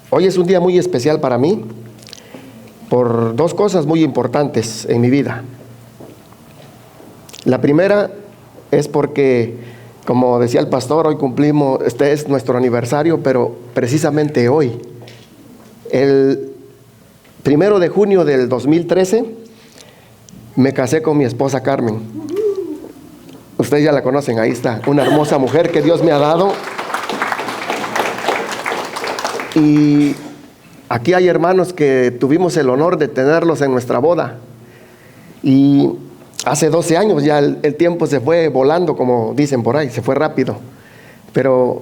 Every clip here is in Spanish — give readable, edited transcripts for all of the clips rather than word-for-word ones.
Hoy es un día muy especial para mí por dos cosas muy importantes en mi vida. La primera es porque, como decía el pastor, hoy cumplimos, este es nuestro aniversario, pero precisamente hoy, el 1 de junio del 2013, me casé con mi esposa Carmen. Ustedes ya la conocen, ahí está, una hermosa mujer que Dios me ha dado. Y aquí hay hermanos que tuvimos el honor de tenerlos en nuestra boda. Y hace 12 años ya el tiempo se fue volando, como dicen por ahí, se fue rápido. Pero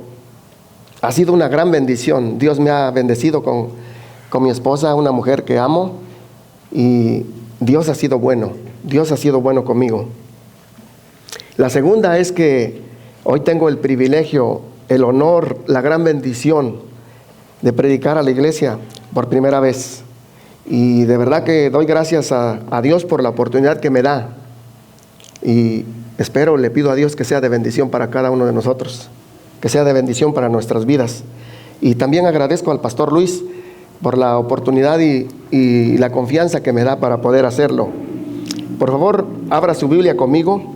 ha sido una gran bendición. Dios me ha bendecido con mi esposa, una mujer que amo. Y Dios ha sido bueno. Dios ha sido bueno conmigo. La segunda es que hoy tengo el privilegio, el honor, la gran bendición de predicar a la iglesia por primera vez. Y de verdad que doy gracias a Dios por la oportunidad que me da. Y espero, le pido a Dios que sea de bendición para cada uno de nosotros, que sea de bendición para nuestras vidas. Y también agradezco al pastor Luis por la oportunidad y la confianza que me da para poder hacerlo. Por favor, abra su Biblia conmigo.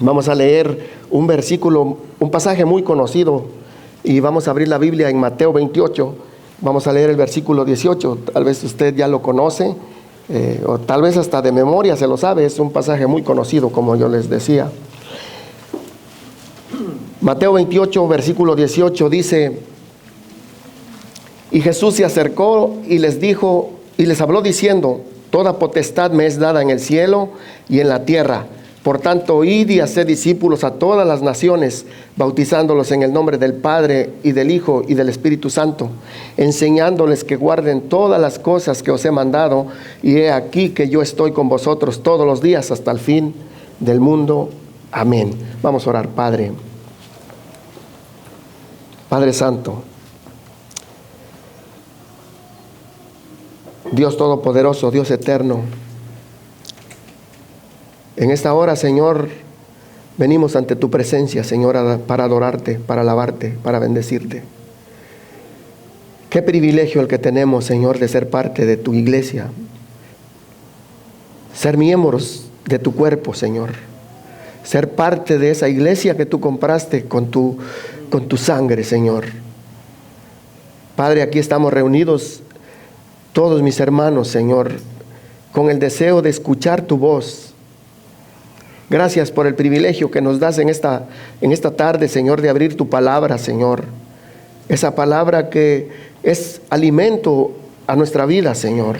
Vamos a leer un versículo, un pasaje muy conocido. Y vamos a abrir la Biblia en Mateo 28. Vamos a leer el versículo 18. Tal vez usted ya lo conoce, o tal vez hasta de memoria se lo sabe. Es un pasaje muy conocido, como yo les decía. Mateo 28, versículo 18 dice: Y Jesús se acercó y les dijo, y les habló diciendo: Toda potestad me es dada en el cielo y en la tierra. Por tanto, id y haced discípulos a todas las naciones, bautizándolos en el nombre del Padre y del Hijo y del Espíritu Santo, enseñándoles que guarden todas las cosas que os he mandado, y he aquí que yo estoy con vosotros todos los días hasta el fin del mundo. Amén. Vamos a orar. Padre Santo, Dios Todopoderoso, Dios Eterno, en esta hora, Señor, venimos ante tu presencia, Señor, para adorarte, para alabarte, para bendecirte. Qué privilegio el que tenemos, Señor, de ser parte de tu iglesia, ser miembros de tu cuerpo, Señor, ser parte de esa iglesia que tú compraste con tu sangre, Señor. Padre, aquí estamos reunidos todos mis hermanos, Señor, con el deseo de escuchar tu voz. Gracias por el privilegio que nos das en esta tarde, Señor, de abrir tu palabra, Señor. Esa palabra que es alimento a nuestra vida, Señor.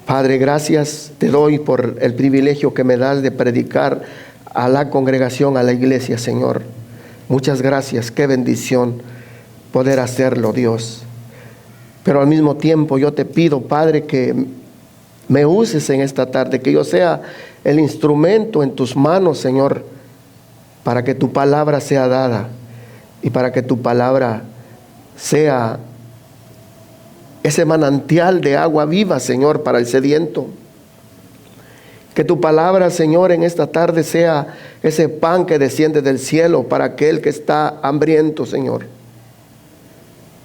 Padre, gracias te doy por el privilegio que me das de predicar a la congregación, a la iglesia, Señor. Muchas gracias, qué bendición poder hacerlo, Dios. Pero al mismo tiempo yo te pido, Padre, que me uses en esta tarde, que yo sea el instrumento en tus manos, Señor, para que tu palabra sea dada y para que tu palabra sea ese manantial de agua viva, Señor, para el sediento. Que tu palabra, Señor, en esta tarde sea ese pan que desciende del cielo para aquel que está hambriento, Señor.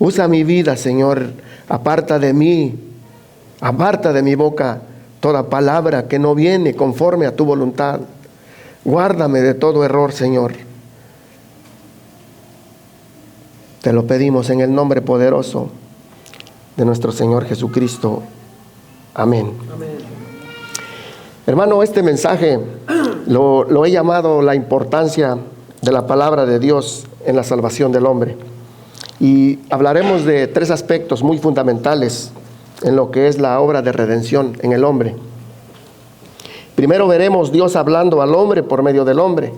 Usa mi vida, Señor, aparta de mí, aparta de mi boca toda palabra que no viene conforme a tu voluntad. Guárdame de todo error, Señor. Te lo pedimos en el nombre poderoso de nuestro Señor Jesucristo. Amén. Amén. Hermano, este mensaje lo he llamado la importancia de la palabra de Dios en la salvación del hombre. Y hablaremos de tres aspectos muy fundamentales en lo que es la obra de redención en el hombre. Primero veremos Dios hablando al hombre por medio del hombre.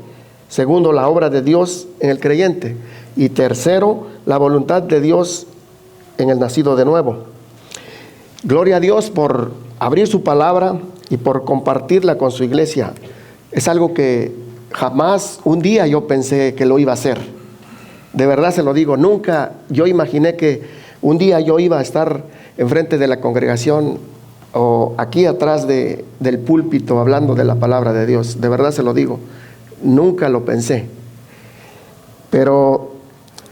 Segundo, la obra de Dios en el creyente. Y tercero, la voluntad de Dios en el nacido de nuevo. Gloria a Dios por abrir su palabra y por compartirla con su iglesia. Es algo que jamás un día yo pensé que lo iba a hacer. De verdad se lo digo, nunca yo imaginé que un día yo iba a estar enfrente de la congregación o aquí atrás del púlpito hablando de la palabra de Dios. De verdad se lo digo, nunca lo pensé. Pero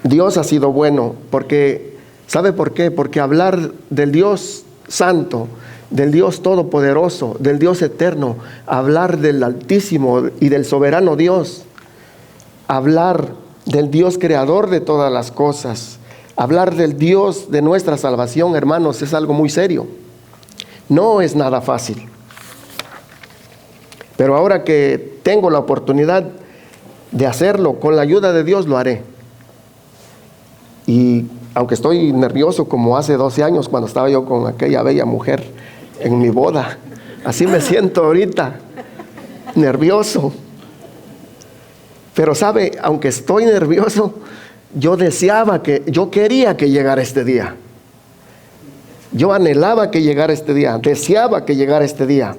Dios ha sido bueno, porque, ¿sabe por qué? Porque hablar del Dios Santo, del Dios Todopoderoso, del Dios Eterno, hablar del Altísimo y del Soberano Dios, hablar del Dios Creador de todas las cosas, hablar del Dios de nuestra salvación, hermanos, es algo muy serio. No es nada fácil. Pero ahora que tengo la oportunidad de hacerlo, con la ayuda de Dios lo haré. Y aunque estoy nervioso como hace 12 años cuando estaba yo con aquella bella mujer en mi boda, así me siento ahorita, nervioso. Pero sabe, aunque estoy nervioso, yo quería que llegara este día. Yo anhelaba que llegara este día, deseaba que llegara este día.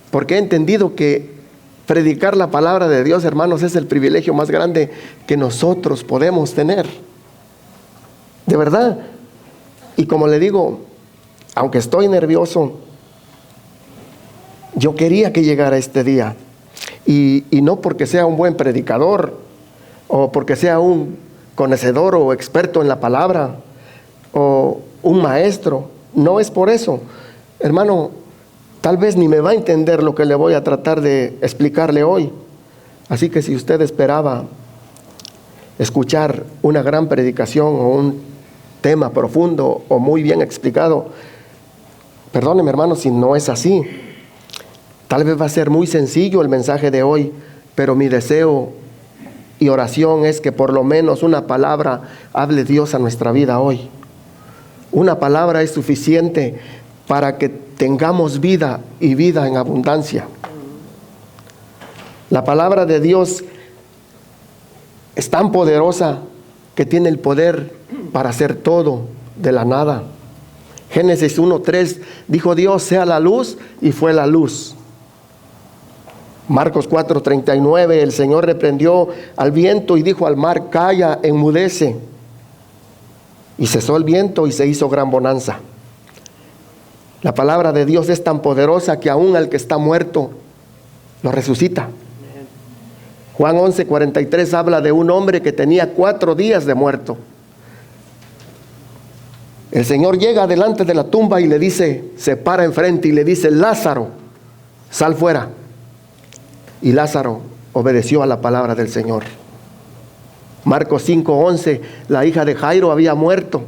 Porque he entendido que predicar la palabra de Dios, hermanos, es el privilegio más grande que nosotros podemos tener. De verdad. Y como le digo, aunque estoy nervioso, yo quería que llegara este día. Y no porque sea un buen predicador, o porque sea un conocedor o experto en la palabra, o un maestro. No es por eso. Hermano, tal vez ni me va a entender lo que le voy a tratar de explicarle hoy. Así que si usted esperaba escuchar una gran predicación o un tema profundo o muy bien explicado, perdóneme, hermano, si no es así. Tal vez va a ser muy sencillo el mensaje de hoy, pero mi deseo y oración es que por lo menos una palabra hable Dios a nuestra vida hoy. Una palabra es suficiente para que tengamos vida y vida en abundancia. La palabra de Dios es tan poderosa que tiene el poder para hacer todo de la nada. Génesis 1:3 dijo Dios: sea la luz, y fue la luz. Marcos 4:39, el Señor reprendió al viento y dijo al mar: calla, enmudece. Y cesó el viento y se hizo gran bonanza. La palabra de Dios es tan poderosa que aún al que está muerto lo resucita. Juan 11:43 habla de un hombre que tenía 4 días de muerto. El Señor llega delante de la tumba y le dice, se para enfrente y le dice: Lázaro, sal fuera. Y Lázaro obedeció a la palabra del Señor. Marcos 5:11, la hija de Jairo había muerto.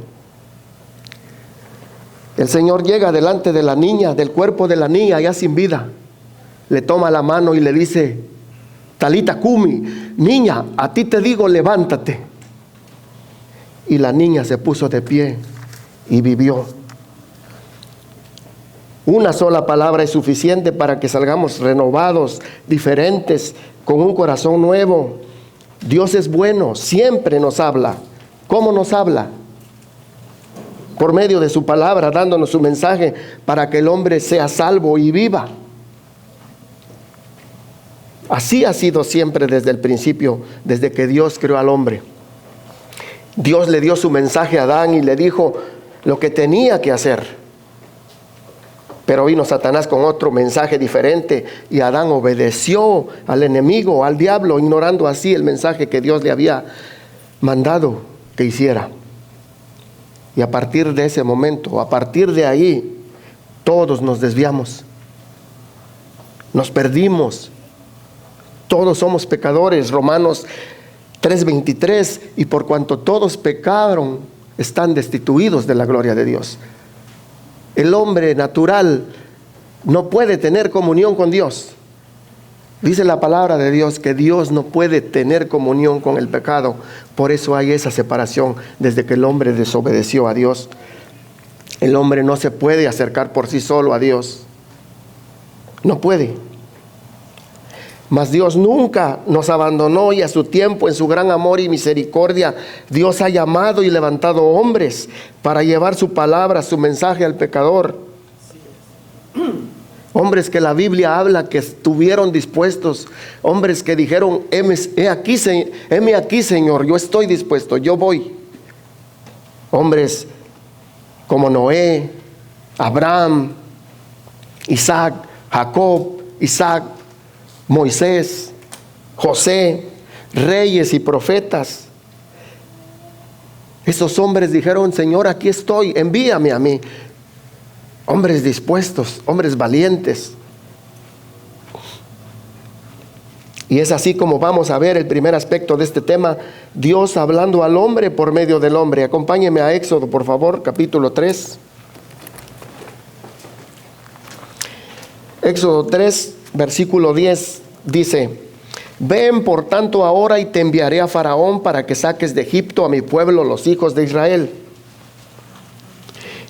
El Señor llega delante de la niña, del cuerpo de la niña ya sin vida. Le toma la mano y le dice: Talita cumi, niña, a ti te digo, levántate. Y la niña se puso de pie y vivió. Una sola palabra es suficiente para que salgamos renovados, diferentes, con un corazón nuevo. Dios es bueno, siempre nos habla. ¿Cómo nos habla? Por medio de su palabra, dándonos su mensaje para que el hombre sea salvo y viva. Así ha sido siempre desde el principio, desde que Dios creó al hombre. Dios le dio su mensaje a Adán y le dijo lo que tenía que hacer. Pero vino Satanás con otro mensaje diferente y Adán obedeció al enemigo, al diablo, ignorando así el mensaje que Dios le había mandado que hiciera. Y a partir de ese momento, a partir de ahí, todos nos desviamos, nos perdimos. Todos somos pecadores. Romanos 3:23, y por cuanto todos pecaron, están destituidos de la gloria de Dios. El hombre natural no puede tener comunión con Dios. Dice la palabra de Dios que Dios no puede tener comunión con el pecado. Por eso hay esa separación desde que el hombre desobedeció a Dios. El hombre no se puede acercar por sí solo a Dios. No puede. Mas Dios nunca nos abandonó, y a su tiempo, en su gran amor y misericordia, Dios ha llamado y levantado hombres para llevar su palabra, su mensaje al pecador. Hombres que la Biblia habla que estuvieron dispuestos, hombres que dijeron: heme aquí, Señor, yo estoy dispuesto, yo voy. Hombres como Noé, Abraham, Isaac, Jacob, Moisés, José, reyes y profetas, Esos hombres dijeron: Señor, aquí estoy, envíame a mí. Hombres dispuestos, hombres valientes. Y es así como vamos a ver el primer aspecto de este tema: Dios hablando al hombre por medio del hombre. Acompáñeme a Éxodo, por favor, capítulo 3. Éxodo 3, versículo 10, dice: Ven por tanto ahora y te enviaré a Faraón para que saques de Egipto a mi pueblo, los hijos de Israel.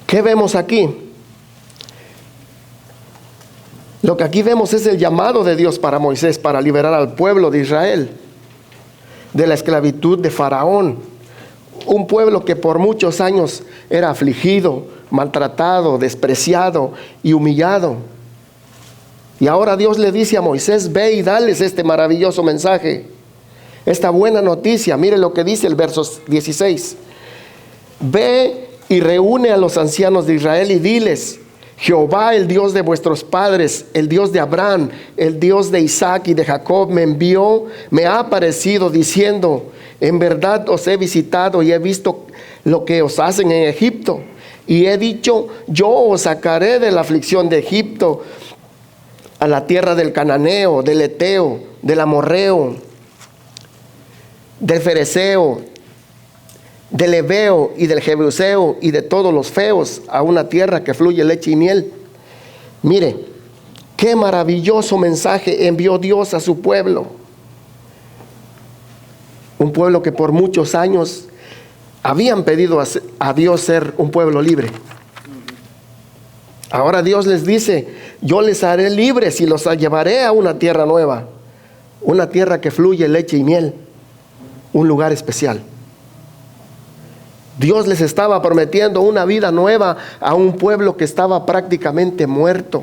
¿Qué vemos aquí? Lo que aquí vemos es el llamado de Dios para Moisés para liberar al pueblo de Israel de la esclavitud de Faraón. Un pueblo que por muchos años era afligido, maltratado, despreciado y humillado. Y ahora Dios le dice a Moisés: ve y dales este maravilloso mensaje, esta buena noticia. Mire lo que dice el verso 16. Ve y reúne a los ancianos de Israel y diles: Jehová, el Dios de vuestros padres, el Dios de Abraham, el Dios de Isaac y de Jacob, me envió, me ha aparecido diciendo: en verdad os he visitado y he visto lo que os hacen en Egipto. Y he dicho: yo os sacaré de la aflicción de Egipto a la tierra del cananeo, del eteo, del amorreo, del fereceo, del heveo y del jebuseo y de todos los feos, a una tierra que fluye leche y miel. Mire, qué maravilloso mensaje envió Dios a su pueblo. Un pueblo que por muchos años habían pedido a Dios ser un pueblo libre. Ahora Dios les dice: yo les haré libres y los llevaré a una tierra nueva, una tierra que fluye leche y miel, un lugar especial. Dios les estaba prometiendo una vida nueva a un pueblo que estaba prácticamente muerto,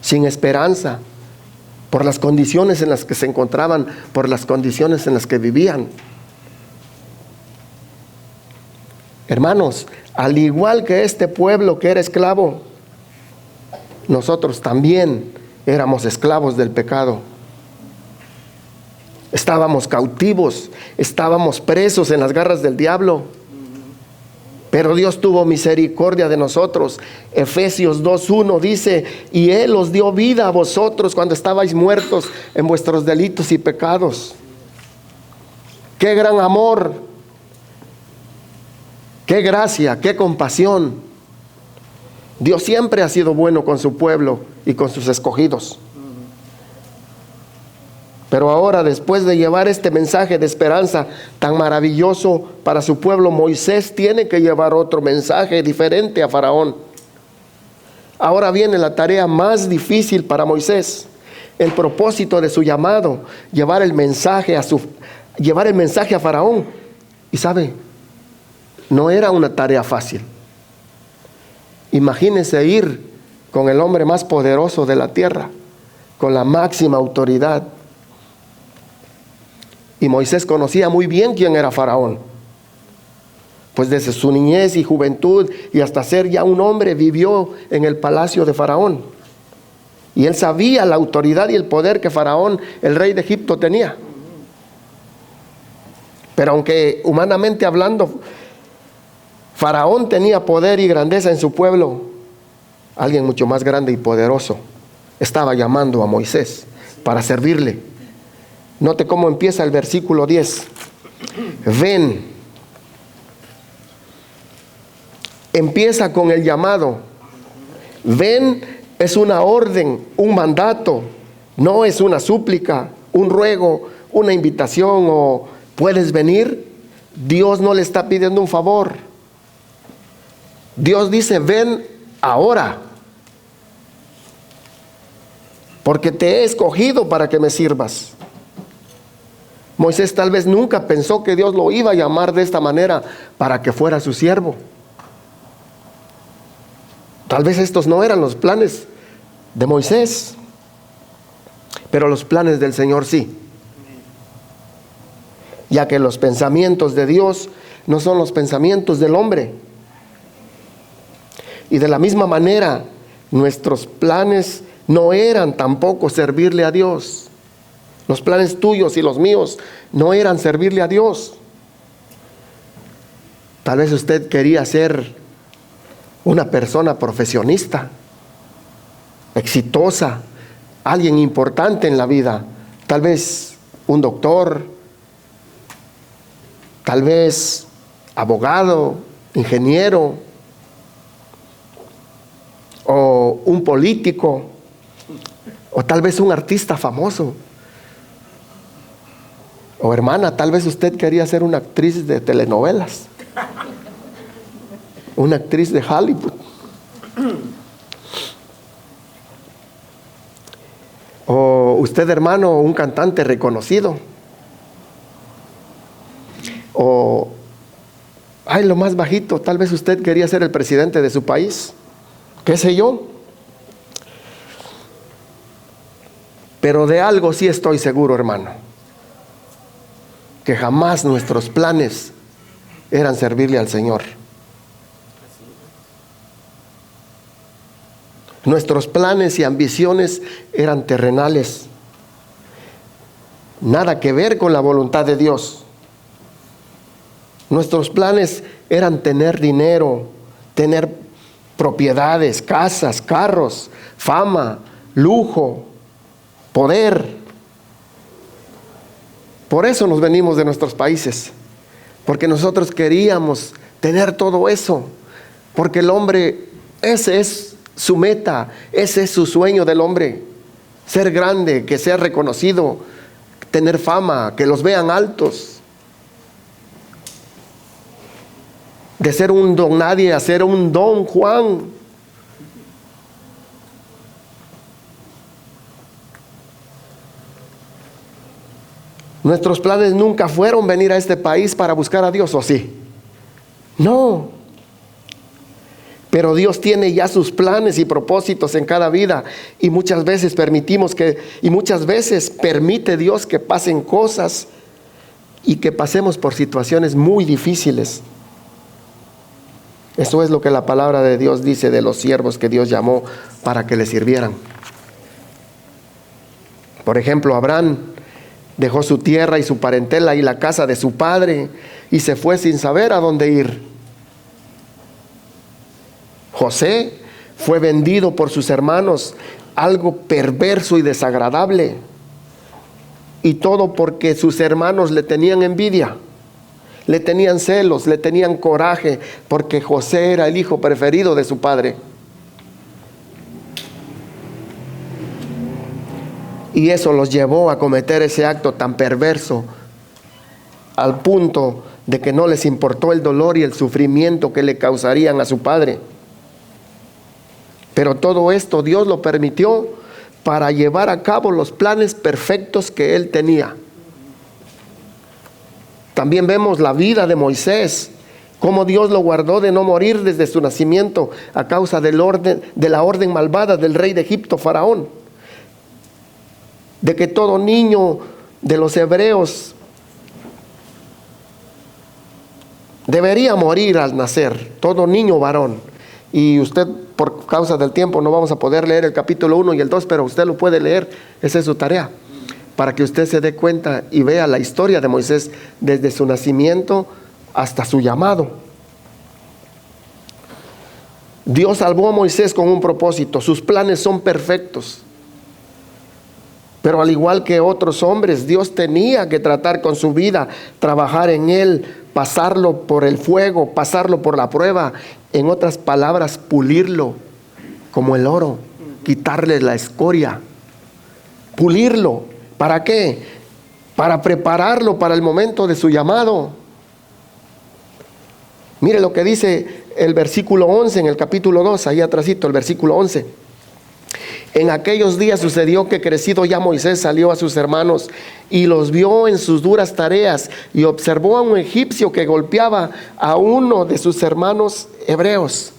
sin esperanza, por las condiciones en las que se encontraban, por las condiciones en las que vivían. Hermanos, al igual que este pueblo que era esclavo, nosotros también éramos esclavos del pecado. Estábamos cautivos, estábamos presos en las garras del diablo. Pero Dios tuvo misericordia de nosotros. Efesios 2:1 dice: y Él os dio vida a vosotros cuando estabais muertos en vuestros delitos y pecados. ¡Qué gran amor! ¡Qué gracia! ¡Qué compasión! Dios siempre ha sido bueno con su pueblo y con sus escogidos. Pero ahora, después de llevar este mensaje de esperanza tan maravilloso para su pueblo, Moisés tiene que llevar otro mensaje diferente a Faraón. Ahora viene la tarea más difícil para Moisés. El propósito de su llamado: llevar el mensaje a Faraón. Y sabe, no era una tarea fácil. Imagínense ir con el hombre más poderoso de la tierra, con la máxima autoridad. Y Moisés conocía muy bien quién era Faraón, pues desde su niñez y juventud y hasta ser ya un hombre vivió en el palacio de Faraón. Y él sabía la autoridad y el poder que Faraón, el rey de Egipto, tenía. Pero aunque humanamente hablando Faraón tenía poder y grandeza en su pueblo, alguien mucho más grande y poderoso estaba llamando a Moisés para servirle. Note cómo empieza el versículo 10. Ven. Empieza con el llamado. Ven es una orden, un mandato. No es una súplica, un ruego, una invitación o puedes venir. Dios no le está pidiendo un favor. Dios dice: ven ahora, porque te he escogido para que me sirvas. Moisés tal vez nunca pensó que Dios lo iba a llamar de esta manera para que fuera su siervo. Tal vez estos no eran los planes de Moisés, pero los planes del Señor sí. Ya que los pensamientos de Dios no son los pensamientos del hombre. Y de la misma manera, nuestros planes no eran tampoco servirle a Dios. Los planes tuyos y los míos no eran servirle a Dios. Tal vez usted quería ser una persona profesionista, exitosa, alguien importante en la vida. Tal vez un doctor, tal vez abogado, ingeniero, o un político, o tal vez un artista famoso. O hermana, tal vez usted quería ser una actriz de telenovelas, una actriz de Hollywood. O usted, hermano, un cantante reconocido. O, lo más bajito, tal vez usted quería ser el presidente de su país. ¿Qué sé yo? Pero de algo sí estoy seguro, hermano, que jamás nuestros planes eran servirle al Señor. Nuestros planes y ambiciones eran terrenales, nada que ver con la voluntad de Dios. Nuestros planes eran tener dinero, tener propiedades, casas, carros, fama, lujo, poder. Por eso nos venimos de nuestros países, porque nosotros queríamos tener todo eso, porque el hombre, ese es su meta, ese es su sueño del hombre, ser grande, que sea reconocido, tener fama, que los vean altos. De ser un don nadie a ser un don Juan. Nuestros planes nunca fueron venir a este país para buscar a Dios, ¿o sí? No. Pero Dios tiene ya sus planes y propósitos en cada vida, y muchas veces permite Dios que pasen cosas y que pasemos por situaciones muy difíciles. Eso es lo que la palabra de Dios dice de los siervos que Dios llamó para que le sirvieran. Por ejemplo, Abraham dejó su tierra y su parentela y la casa de su padre y se fue sin saber a dónde ir. José fue vendido por sus hermanos, algo perverso y desagradable, y todo porque sus hermanos le tenían envidia. Le tenían celos, le tenían coraje, porque José era el hijo preferido de su padre. Y eso los llevó a cometer ese acto tan perverso, al punto de que no les importó el dolor y el sufrimiento que le causarían a su padre. Pero todo esto Dios lo permitió para llevar a cabo los planes perfectos que Él tenía. También vemos la vida de Moisés, cómo Dios lo guardó de no morir desde su nacimiento a causa de la orden malvada del rey de Egipto, Faraón. De que todo niño de los hebreos debería morir al nacer, todo niño varón. Y usted, por causa del tiempo, no vamos a poder leer el capítulo 1 y el 2, pero usted lo puede leer, esa es su tarea, para que usted se dé cuenta y vea la historia de Moisés desde su nacimiento hasta su llamado. Dios salvó a Moisés con un propósito, sus planes son perfectos. Pero al igual que otros hombres, Dios tenía que tratar con su vida, trabajar en él, pasarlo por el fuego, pasarlo por la prueba. En otras palabras, pulirlo como el oro, quitarle la escoria, pulirlo. ¿Para qué? Para prepararlo para el momento de su llamado. Mire lo que dice el versículo 11 en el capítulo 2, ahí atrásito, el versículo 11. En aquellos días sucedió que crecido ya Moisés salió a sus hermanos y los vio en sus duras tareas y observó a un egipcio que golpeaba a uno de sus hermanos hebreos.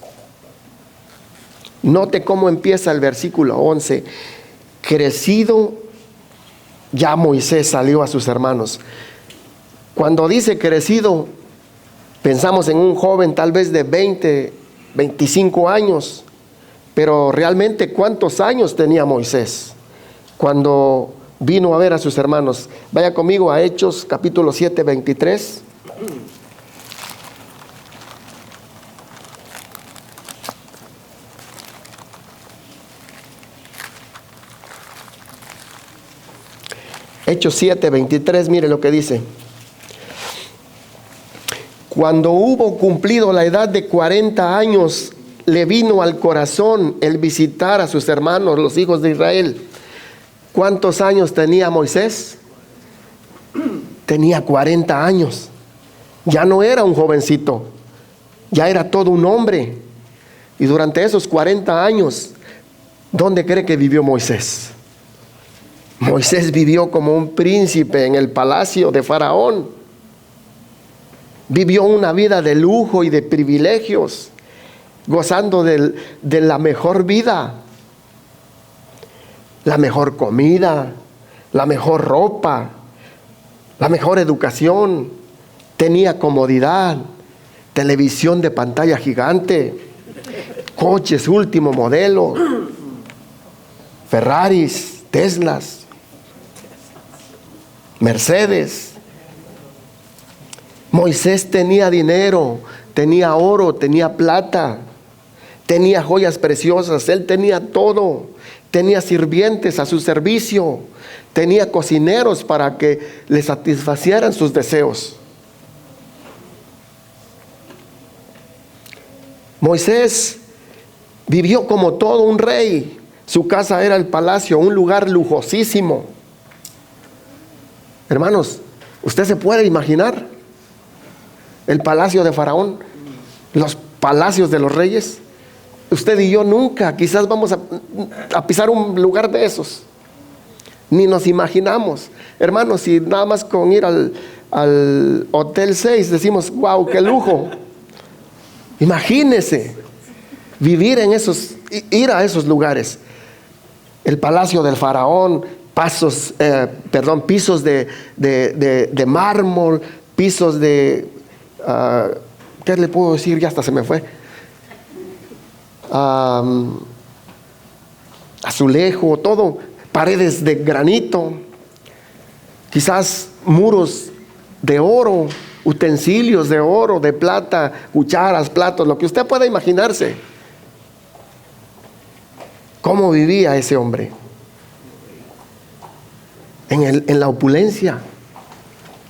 Note cómo empieza el versículo 11. Crecido ya Moisés salió a sus hermanos. Cuando dice crecido, pensamos en un joven tal vez de 20, 25 años. Pero realmente, ¿cuántos años tenía Moisés cuando vino a ver a sus hermanos? Vaya conmigo a Hechos capítulo 7, 23. Hechos 7:23, mire lo que dice. Cuando hubo cumplido la edad de 40 años, le vino al corazón el visitar a sus hermanos, los hijos de Israel. ¿Cuántos años tenía Moisés? Tenía 40 años. Ya no era un jovencito, ya era todo un hombre. Y durante esos 40 años, ¿dónde cree que vivió Moisés? Moisés vivió como un príncipe en el palacio de Faraón. Vivió una vida de lujo y de privilegios, gozando de la mejor vida, la mejor comida, la mejor ropa, la mejor educación. Tenía comodidad, televisión de pantalla gigante, coches último modelo, Ferraris, Teslas, Mercedes. Moisés tenía dinero, tenía oro, tenía plata, tenía joyas preciosas, él tenía todo. Tenía sirvientes a su servicio, tenía cocineros para que le satisfacieran sus deseos. Moisés vivió como todo un rey. Su casa era el palacio, un lugar lujosísimo. Hermanos, ¿usted se puede imaginar el palacio de Faraón? Los palacios de los reyes. Usted y yo nunca, quizás vamos a pisar un lugar de esos. Ni nos imaginamos. Hermanos, si nada más con ir al Hotel 6 decimos, wow, qué lujo. Imagínese vivir en ir a esos lugares. El palacio del Faraón, pisos de mármol, pisos de, ¿qué le puedo decir? Ya hasta se me fue. Azulejo, todo, paredes de granito, quizás muros de oro, utensilios de oro, de plata, cucharas, platos, lo que usted pueda imaginarse. ¿Cómo vivía ese hombre? En la opulencia,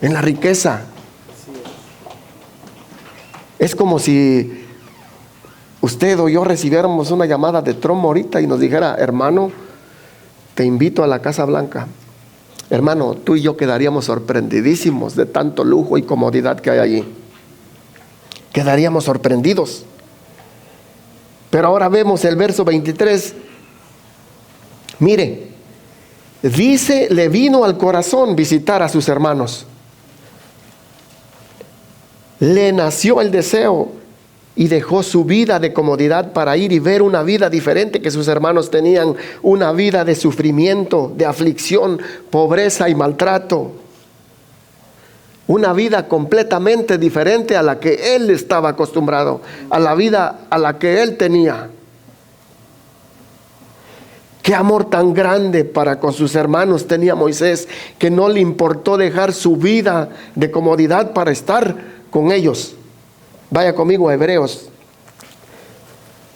en la riqueza. Es como si usted o yo recibiéramos una llamada de Trump ahorita y nos dijera, hermano, te invito a la Casa Blanca. Hermano, tú y yo quedaríamos sorprendidísimos de tanto lujo y comodidad que hay allí. Quedaríamos sorprendidos. Pero ahora vemos el verso 23. Mire, dice, le vino al corazón visitar a sus hermanos. Le nació el deseo y dejó su vida de comodidad para ir y ver una vida diferente que sus hermanos tenían, una vida de sufrimiento, de aflicción, pobreza y maltrato. Una vida completamente diferente a la que él estaba acostumbrado, a la vida a la que él tenía. Qué amor tan grande para con sus hermanos tenía Moisés, que no le importó dejar su vida de comodidad para estar con ellos. Vaya conmigo a Hebreos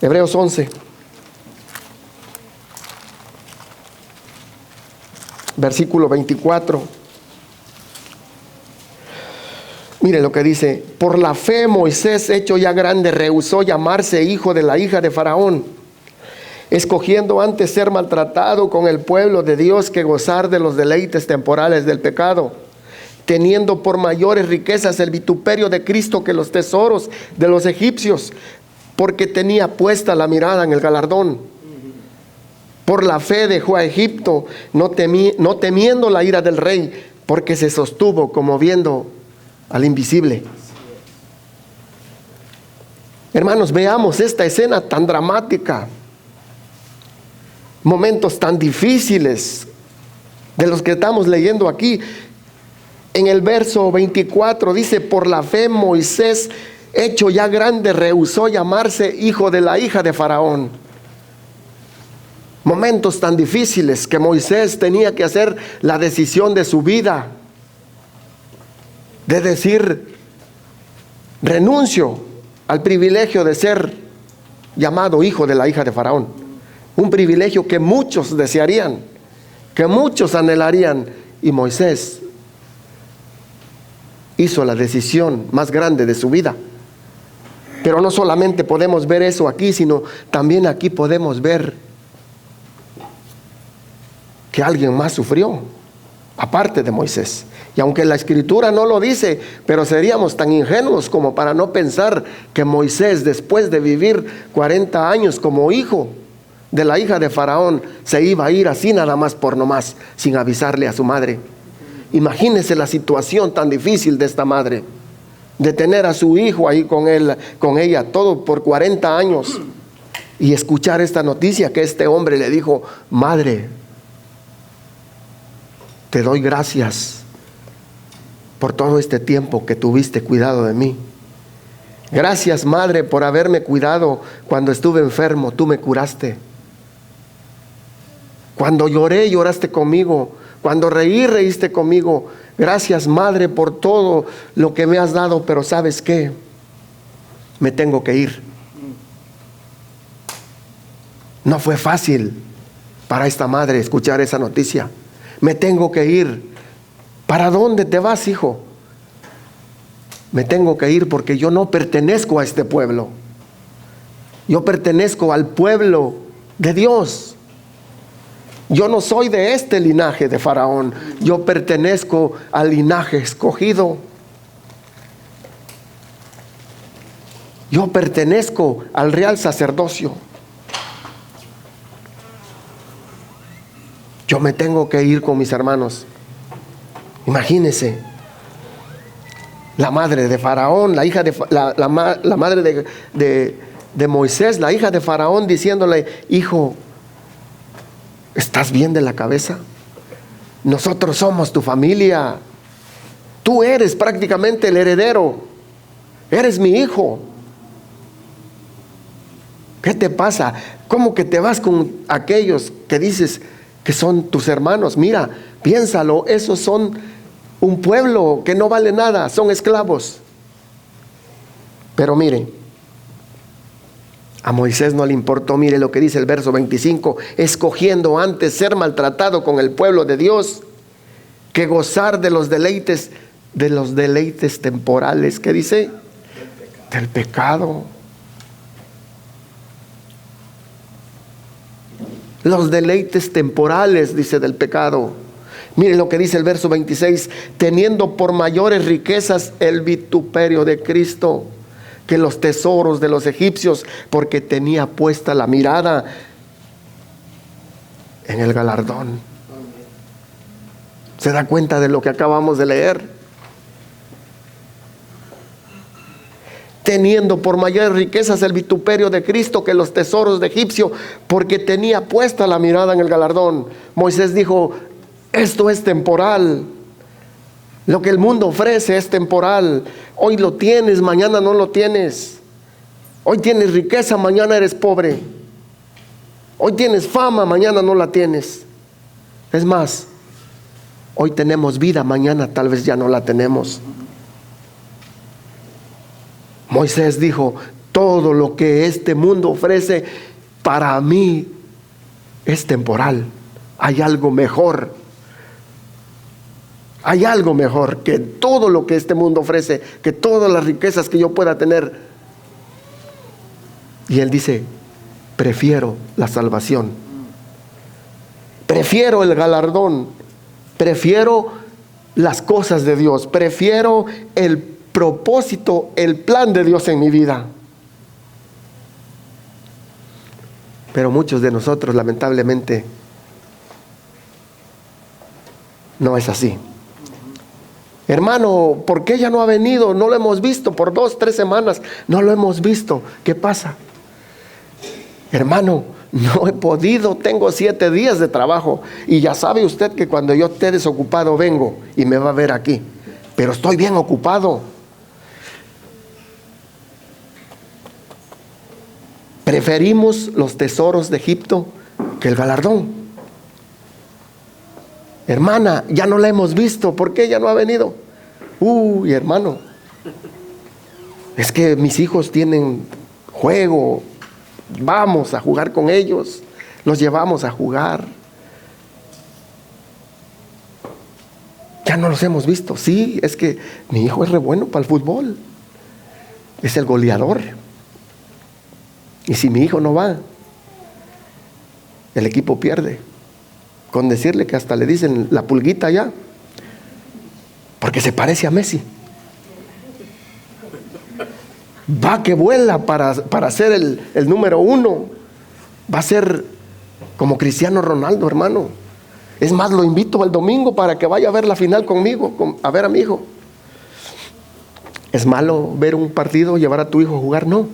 11, versículo 24. Mire lo que dice: por la fe Moisés, hecho ya grande, rehusó llamarse hijo de la hija de Faraón, escogiendo antes ser maltratado con el pueblo de Dios que gozar de los deleites temporales del pecado, teniendo por mayores riquezas el vituperio de Cristo que los tesoros de los egipcios, porque tenía puesta la mirada en el galardón. Por la fe dejó a Egipto, no temiendo la ira del rey, porque se sostuvo como viendo al invisible. Hermanos, veamos esta escena tan dramática, momentos tan difíciles de los que estamos leyendo aquí. En el verso 24 dice: por la fe Moisés, hecho ya grande, rehusó llamarse hijo de la hija de Faraón. Momentos tan difíciles que Moisés tenía que hacer la decisión de su vida, de decir, renuncio al privilegio de ser llamado hijo de la hija de Faraón. Un privilegio que muchos desearían, que muchos anhelarían, Y Moisés hizo la decisión más grande de su vida. Pero no solamente podemos ver eso aquí, sino también aquí podemos ver que alguien más sufrió, aparte de Moisés. Y aunque la Escritura no lo dice, pero seríamos tan ingenuos como para no pensar que Moisés, después de vivir 40 años como hijo de la hija de Faraón, se iba a ir así nada más por nomás, sin avisarle a su madre. Imagínese la situación tan difícil de esta madre, de tener a su hijo ahí con él, con ella, todo por 40 años, y escuchar esta noticia que este hombre le dijo: madre, te doy gracias por todo este tiempo que tuviste cuidado de mí. Gracias, madre, por haberme cuidado cuando estuve enfermo, tú me curaste. Cuando lloré, lloraste conmigo. Cuando reí, reíste conmigo. Gracias, madre, por todo lo que me has dado, pero ¿sabes qué? Me tengo que ir. No fue fácil para esta madre escuchar esa noticia. Me tengo que ir. ¿Para dónde te vas, hijo? Me tengo que ir porque yo no pertenezco a este pueblo. Yo pertenezco al pueblo de Dios. Yo no soy de este linaje de Faraón. Yo pertenezco al linaje escogido. Yo pertenezco al real sacerdocio. Yo me tengo que ir con mis hermanos. Imagínense, la madre de Faraón, la hija de la madre de Moisés, la hija de Faraón, diciéndole: hijo, ¿estás bien de la cabeza? Nosotros somos tu familia. Tú eres prácticamente el heredero. Eres mi hijo. ¿Qué te pasa? ¿Cómo que te vas con aquellos que dices que son tus hermanos? Mira, piénsalo, esos son un pueblo que no vale nada, son esclavos. Pero mire, a Moisés no le importó. Mire lo que dice el verso 25: escogiendo antes ser maltratado con el pueblo de Dios que gozar de los deleites temporales. ¿Qué dice? Del pecado. Los deleites temporales, dice, del pecado. Mire lo que dice el verso 26: teniendo por mayores riquezas el vituperio de Cristo que los tesoros de los egipcios, porque tenía puesta la mirada en el galardón. ¿Se da cuenta de lo que acabamos de leer? Teniendo por mayores riquezas el vituperio de Cristo que los tesoros de egipcio, porque tenía puesta la mirada en el galardón. Moisés dijo: esto es temporal. Lo que el mundo ofrece es temporal. Hoy lo tienes, mañana no lo tienes. Hoy tienes riqueza, mañana eres pobre. Hoy tienes fama, mañana no la tienes. Es más, hoy tenemos vida, mañana tal vez ya no la tenemos. Moisés dijo: todo lo que este mundo ofrece para mí es temporal. Hay algo mejor. Hay algo mejor que todo lo que este mundo ofrece, que todas las riquezas que yo pueda tener. Y él dice: prefiero la salvación. Prefiero el galardón. Prefiero las cosas de Dios. Prefiero el propósito, el plan de Dios en mi vida. Pero muchos de nosotros, lamentablemente, no es así. Hermano, ¿por qué ya no ha venido? No lo hemos visto por 2, 3 semanas. No lo hemos visto. ¿Qué pasa? Hermano, no he podido. Tengo 7 días de trabajo. Y ya sabe usted que cuando yo esté desocupado vengo y me va a ver aquí. Pero estoy bien ocupado. Preferimos los tesoros de Egipto que el galardón. Hermana, ya no la hemos visto. ¿Por qué ya no ha venido? Uy, hermano, es que mis hijos tienen juego. Vamos a jugar con ellos. Los llevamos a jugar. Ya no los hemos visto. Sí, es que mi hijo es re bueno para el fútbol. Es el goleador. Y si mi hijo no va, el equipo pierde. Con decirle que hasta le dicen la pulguita ya, porque se parece a Messi. Va que vuela para ser el número 1. Va a ser como Cristiano Ronaldo, hermano. Es más, lo invito el domingo para que vaya a ver la final conmigo, a ver a mi hijo. ¿Es malo ver un partido, llevar a tu hijo a jugar? No.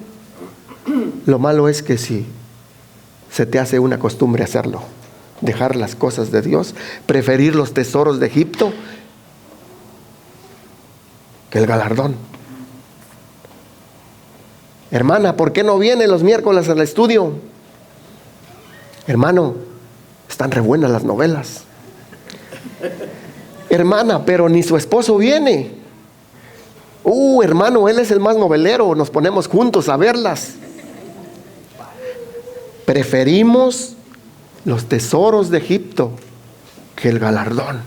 Lo malo es que si se te hace una costumbre hacerlo, dejar las cosas de Dios, preferir los tesoros de Egipto que el galardón. Hermana, ¿por qué no viene los miércoles al estudio? Hermano, están re buenas las novelas. Hermana, pero ni su esposo viene. Hermano, él es el más novelero, nos ponemos juntos a verlas. Preferimos los tesoros de Egipto que el galardón.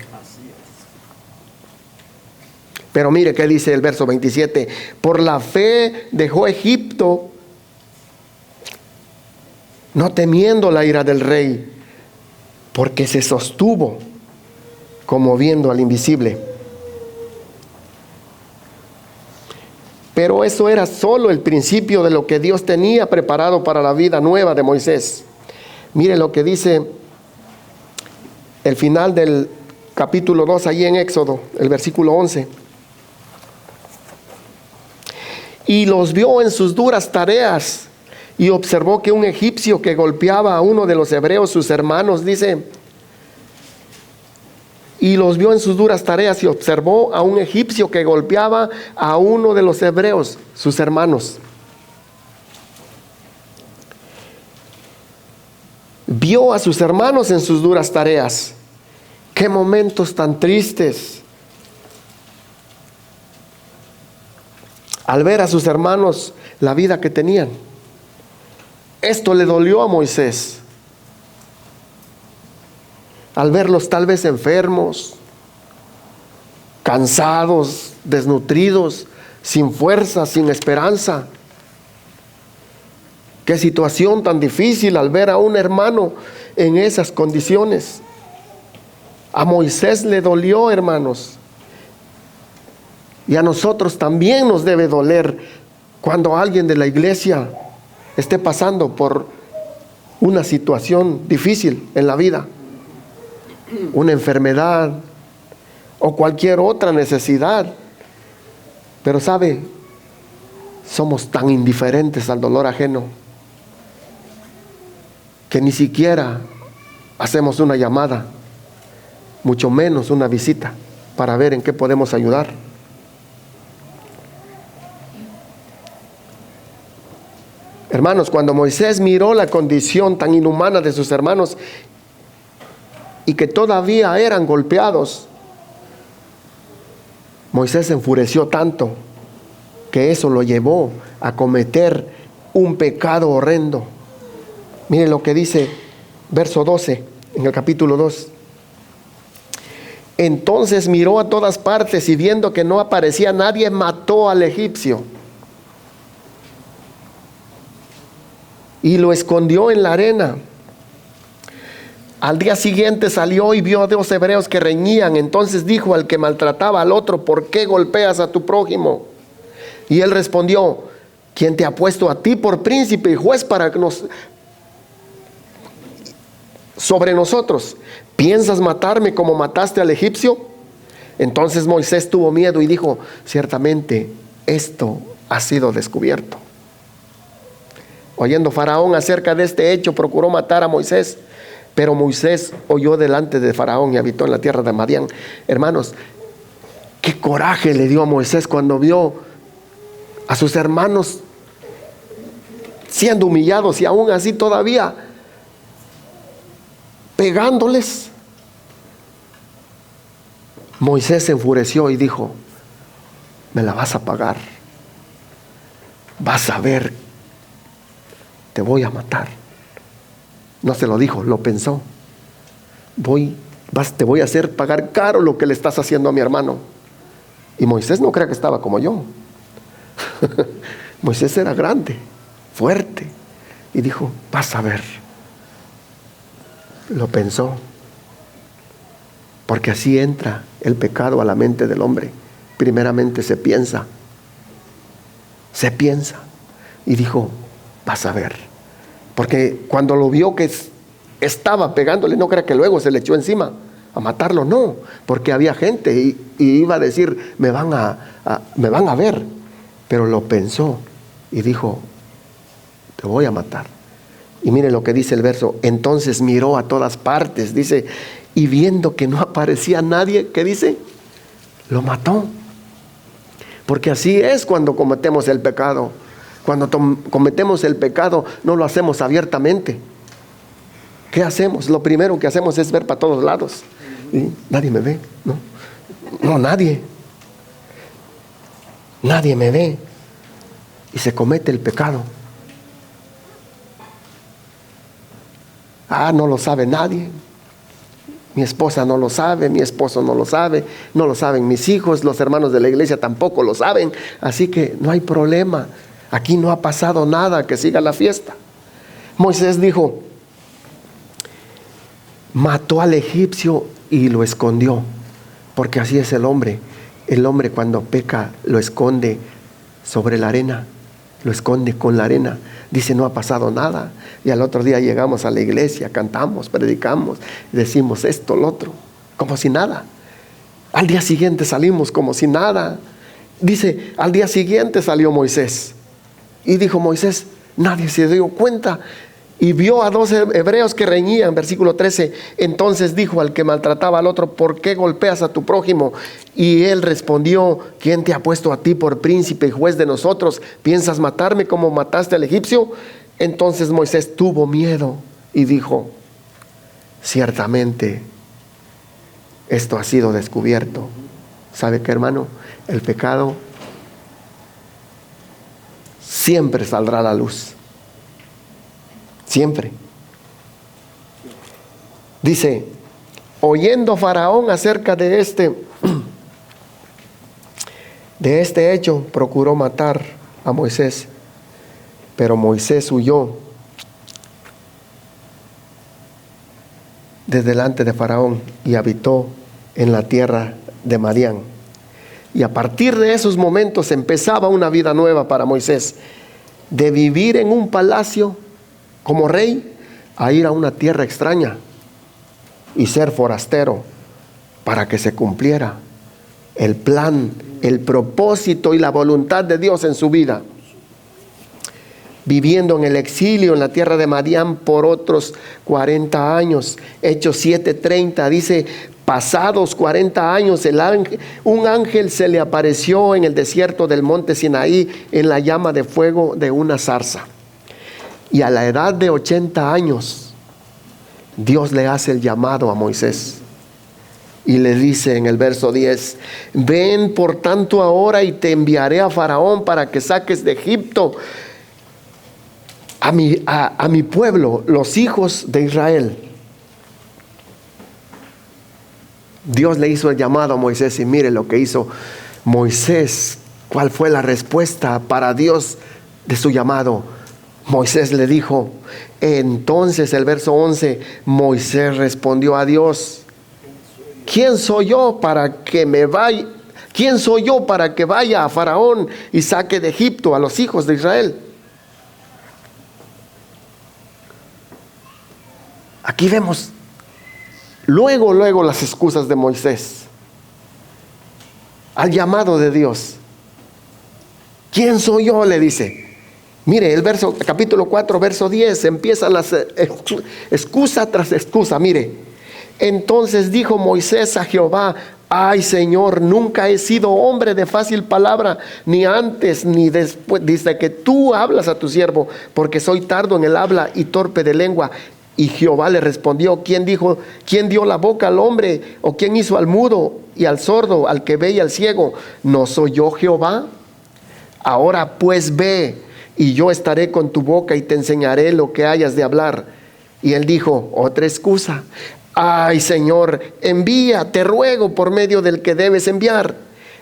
Pero mire qué dice el verso 27. Por la fe dejó Egipto, no temiendo la ira del rey, porque se sostuvo como viendo al invisible. Pero eso era solo el principio de lo que Dios tenía preparado para la vida nueva de Moisés. Mire lo que dice el final del capítulo 2, allí en Éxodo, el versículo 11. Y los vio en sus duras tareas, y observó que un egipcio que golpeaba a uno de los hebreos, sus hermanos, dice, y los vio en sus duras tareas y observó a un egipcio que golpeaba a uno de los hebreos, sus hermanos. Vio a sus hermanos en sus duras tareas. Qué momentos tan tristes. Al ver a sus hermanos la vida que tenían. Esto le dolió a Moisés. Al verlos tal vez enfermos, cansados, desnutridos, sin fuerza, sin esperanza. Qué situación tan difícil al ver a un hermano en esas condiciones. A Moisés le dolió, hermanos. Y a nosotros también nos debe doler cuando alguien de la iglesia esté pasando por una situación difícil en la vida, una enfermedad o cualquier otra necesidad. Pero sabe, somos tan indiferentes al dolor ajeno que ni siquiera hacemos una llamada, mucho menos una visita para ver en qué podemos ayudar. Hermanos, cuando Moisés miró la condición tan inhumana de sus hermanos y que todavía eran golpeados, Moisés se enfureció tanto que eso lo llevó a cometer un pecado horrendo. Miren lo que dice verso 12 en el capítulo 2. Entonces miró a todas partes y viendo que no aparecía nadie, mató al egipcio y lo escondió en la arena. Al día siguiente salió y vio a 2 hebreos que reñían. Entonces dijo al que maltrataba al otro: ¿por qué golpeas a tu prójimo? Y él respondió: ¿quién te ha puesto a ti por príncipe y juez sobre nosotros? ¿Piensas matarme como mataste al egipcio? Entonces Moisés tuvo miedo y dijo: ciertamente esto ha sido descubierto. Oyendo Faraón acerca de este hecho, procuró matar a Moisés, pero Moisés huyó delante de Faraón y habitó en la tierra de Madián. Hermanos, qué coraje le dio a Moisés cuando vio a sus hermanos siendo humillados y aún así todavía pegándoles. Moisés se enfureció y dijo: me la vas a pagar, vas a ver, te voy a matar. No se lo dijo, lo pensó: voy te voy a hacer pagar caro lo que le estás haciendo a mi hermano. Y Moisés no crea que estaba como yo. Moisés era grande, fuerte, y dijo, vas a ver. Lo pensó, porque así entra el pecado a la mente del hombre. Primeramente se piensa, y dijo, vas a ver. Porque cuando lo vio que estaba pegándole, no crea que luego se le echó encima a matarlo, no, porque había gente y iba a decir, me van a ver. Pero lo pensó y dijo, te voy a matar. Y miren lo que dice el verso, entonces miró a todas partes, dice, y viendo que no aparecía nadie, ¿qué dice? Lo mató. Porque así es cuando cometemos el pecado. Cuando cometemos el pecado no lo hacemos abiertamente. ¿Qué hacemos? Lo primero que hacemos es ver para todos lados. ¿Y nadie me ve? No, nadie. Nadie me ve. Y se comete el pecado. No lo sabe nadie. Mi esposa no lo sabe, mi esposo no lo sabe, no lo saben mis hijos, los hermanos de la iglesia tampoco lo saben. Así que no hay problema. Aquí no ha pasado nada, que siga la fiesta. Moisés dijo, mató al egipcio y lo escondió. Porque así es el hombre. El hombre cuando peca lo esconde sobre la arena. Lo esconde con la arena. Dice, no ha pasado nada. Y al otro día llegamos a la iglesia, cantamos, predicamos, decimos esto, lo otro, como si nada. Al día siguiente salimos como si nada. Dice, al día siguiente salió Moisés. Y dijo Moisés, nadie se dio cuenta. Y vio a 2 hebreos que reñían, versículo 13. Entonces dijo al que maltrataba al otro, ¿por qué golpeas a tu prójimo? Y él respondió, ¿quién te ha puesto a ti por príncipe y juez de nosotros? ¿Piensas matarme como mataste al egipcio? Entonces Moisés tuvo miedo y dijo, ciertamente esto ha sido descubierto. ¿Sabe qué, hermano? El pecado siempre saldrá a la luz. Siempre. Dice, oyendo Faraón acerca de este hecho, procuró matar a Moisés, pero Moisés huyó de delante de Faraón y habitó en la tierra de Madián. Y a partir de esos momentos empezaba una vida nueva para Moisés, de vivir en un palacio como rey a ir a una tierra extraña y ser forastero, para que se cumpliera el plan, el propósito y la voluntad de Dios en su vida. Viviendo en el exilio en la tierra de Madián por otros 40 años. Hechos 7:30 dice, pasados 40 años, un ángel se le apareció en el desierto del monte Sinaí en la llama de fuego de una zarza. Y a la edad de 80 años, Dios le hace el llamado a Moisés. Y le dice en el verso 10, ven por tanto ahora y te enviaré a Faraón para que saques de Egipto a mi pueblo, los hijos de Israel. Dios le hizo el llamado a Moisés y mire lo que hizo Moisés. ¿Cuál fue la respuesta para Dios de su llamado? Moisés le dijo, entonces el verso 11, Moisés respondió a Dios, ¿quién soy yo para que vaya a Faraón y saque de Egipto a los hijos de Israel? Aquí vemos luego las excusas de Moisés al llamado de Dios. ¿Quién soy yo?, le dice. Mire, el capítulo 4, verso 10, empiezan las excusa tras excusa. Mire, entonces dijo Moisés a Jehová, ay Señor, nunca he sido hombre de fácil palabra, ni antes ni después, dice que tú hablas a tu siervo, porque soy tardo en el habla y torpe de lengua. Y Jehová le respondió, ¿quién dio la boca al hombre? ¿O quién hizo al mudo y al sordo, al que ve y al ciego? ¿No soy yo Jehová? Ahora pues ve, y yo estaré con tu boca y te enseñaré lo que hayas de hablar. Y él dijo, otra excusa, Ay, Señor, envía, te ruego, por medio del que debes enviar.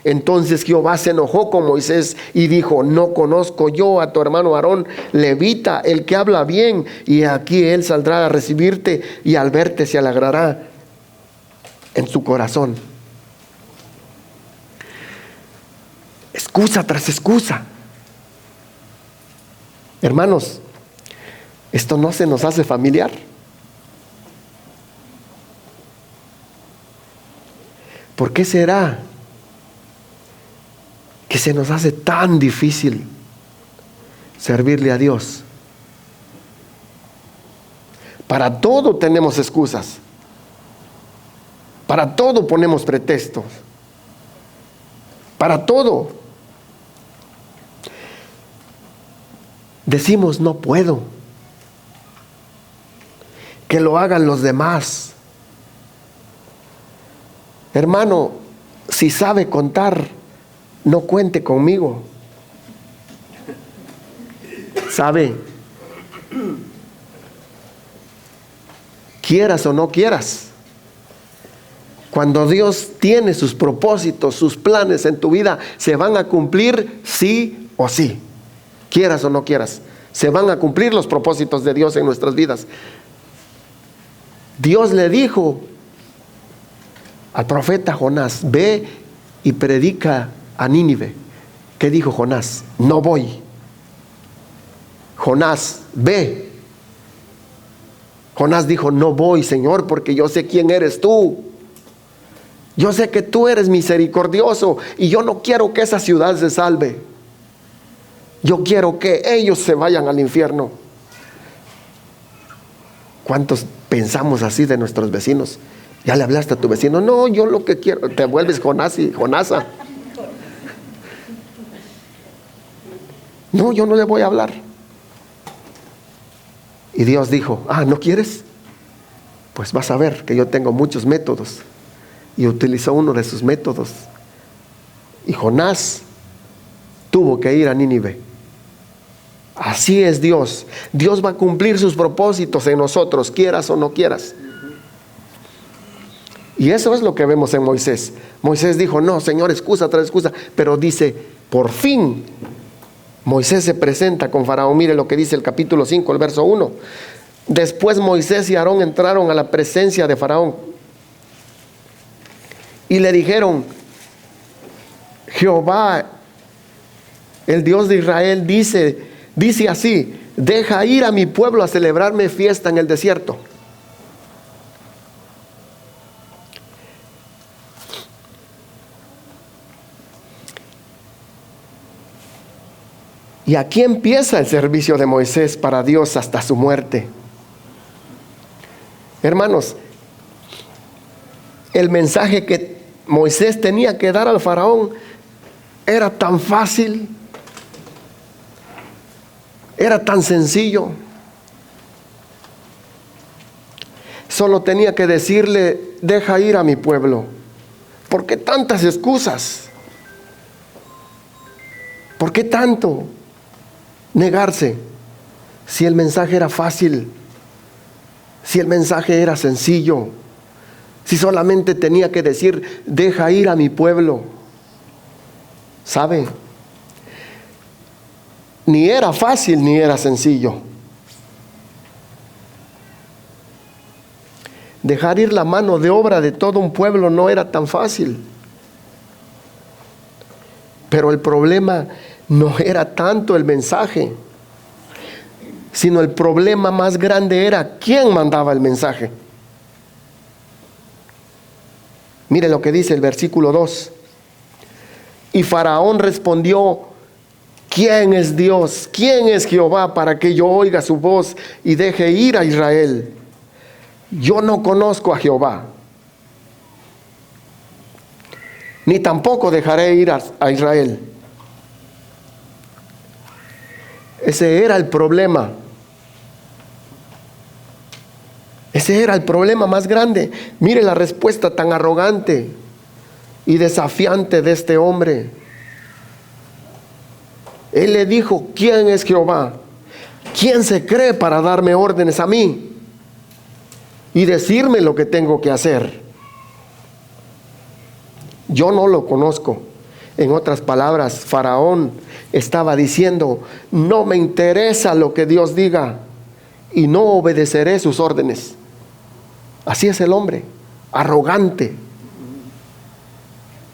Entonces Jehová se enojó con Moisés y dijo: no conozco yo a tu hermano Aarón, levita, el que habla bien, y aquí él saldrá a recibirte, y al verte se alegrará en su corazón. Excusa tras excusa. Hermanos, esto no se nos hace familiar. ¿Por qué será que se nos hace tan difícil servirle a Dios? Para todo tenemos excusas. Para todo ponemos pretextos. Para todo decimos: no puedo. Que lo hagan los demás. Hermano, si sabe contar, no cuente conmigo. ¿Sabe? Quieras o no quieras, cuando Dios tiene sus propósitos, sus planes en tu vida, se van a cumplir sí o sí. Quieras o no quieras, se van a cumplir los propósitos de Dios en nuestras vidas. Dios le dijo al profeta Jonás: ve y predica a Nínive. ¿Qué dijo Jonás? No voy. Jonás, ve. Jonás dijo: no voy, Señor, porque yo sé quién eres tú. Yo sé que tú eres misericordioso y yo no quiero que esa ciudad se salve. Yo quiero que ellos se vayan al infierno. ¿Cuántos pensamos así de nuestros vecinos? ¿Ya le hablaste a tu vecino? No, yo lo que quiero. Te vuelves Jonás y Jonasa. No, yo no le voy a hablar. Y Dios dijo: ¿no quieres? Pues vas a ver que yo tengo muchos métodos. Y utilizó uno de sus métodos. Y Jonás tuvo que ir a Nínive. Así es Dios. Dios va a cumplir sus propósitos en nosotros, quieras o no quieras. Y eso es lo que vemos en Moisés. Moisés dijo: no, Señor, excusa tras excusa. Pero dice, por fin, Moisés se presenta con Faraón. Mire lo que dice el capítulo 5, el verso 1. Después Moisés y Aarón entraron a la presencia de Faraón. Y le dijeron: Jehová, el Dios de Israel, dice así: deja ir a mi pueblo a celebrarme fiesta en el desierto. Y aquí empieza el servicio de Moisés para Dios hasta su muerte. Hermanos, el mensaje que Moisés tenía que dar al faraón era tan fácil, era tan sencillo. Solo tenía que decirle: deja ir a mi pueblo. ¿Por qué tantas excusas? ¿Por qué tanto negarse? Si el mensaje era fácil, si el mensaje era sencillo, si solamente tenía que decir: deja ir a mi pueblo. ¿Sabe? Ni era fácil ni era sencillo. Dejar ir la mano de obra de todo un pueblo no era tan fácil. Pero el problema no era tanto el mensaje, sino el problema más grande era quién mandaba el mensaje. Mire lo que dice el versículo 2. Y Faraón respondió: ¿quién es Dios? ¿Quién es Jehová para que yo oiga su voz y deje ir a Israel? Yo no conozco a Jehová, ni tampoco dejaré ir a Israel. Ese era el problema. Ese era el problema más grande. Mire la respuesta tan arrogante y desafiante de este hombre. Él le dijo: ¿quién es Jehová? ¿Quién se cree para darme órdenes a mí? y decirme lo que tengo que hacer. Yo no lo conozco. En otras palabras, Faraón estaba diciendo: no me interesa lo que Dios diga y no obedeceré sus órdenes. Así es el hombre, arrogante,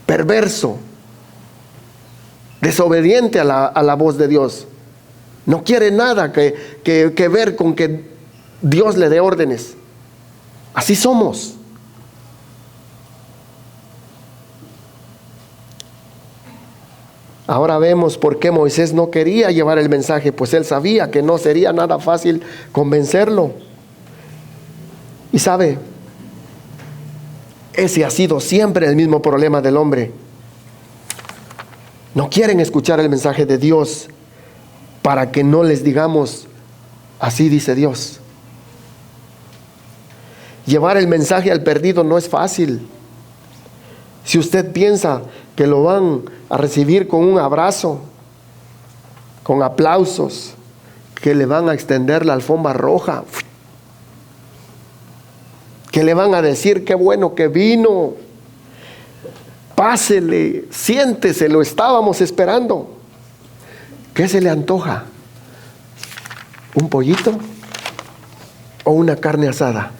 perverso, desobediente a la voz de Dios. No quiere nada que ver con que Dios le dé órdenes. Así somos. Ahora vemos por qué Moisés no quería llevar el mensaje, pues él sabía que no sería nada fácil convencerlo. Y sabe, ese ha sido siempre el mismo problema del hombre. No quieren escuchar el mensaje de Dios para que no les digamos: así dice Dios. Llevar el mensaje al perdido no es fácil. Si usted piensa que lo van a recibir con un abrazo, con aplausos, que le van a extender la alfombra roja, que le van a decir: qué bueno que vino, pásele, siéntese, lo estábamos esperando, ¿qué se le antoja? ¿Un pollito o una carne asada?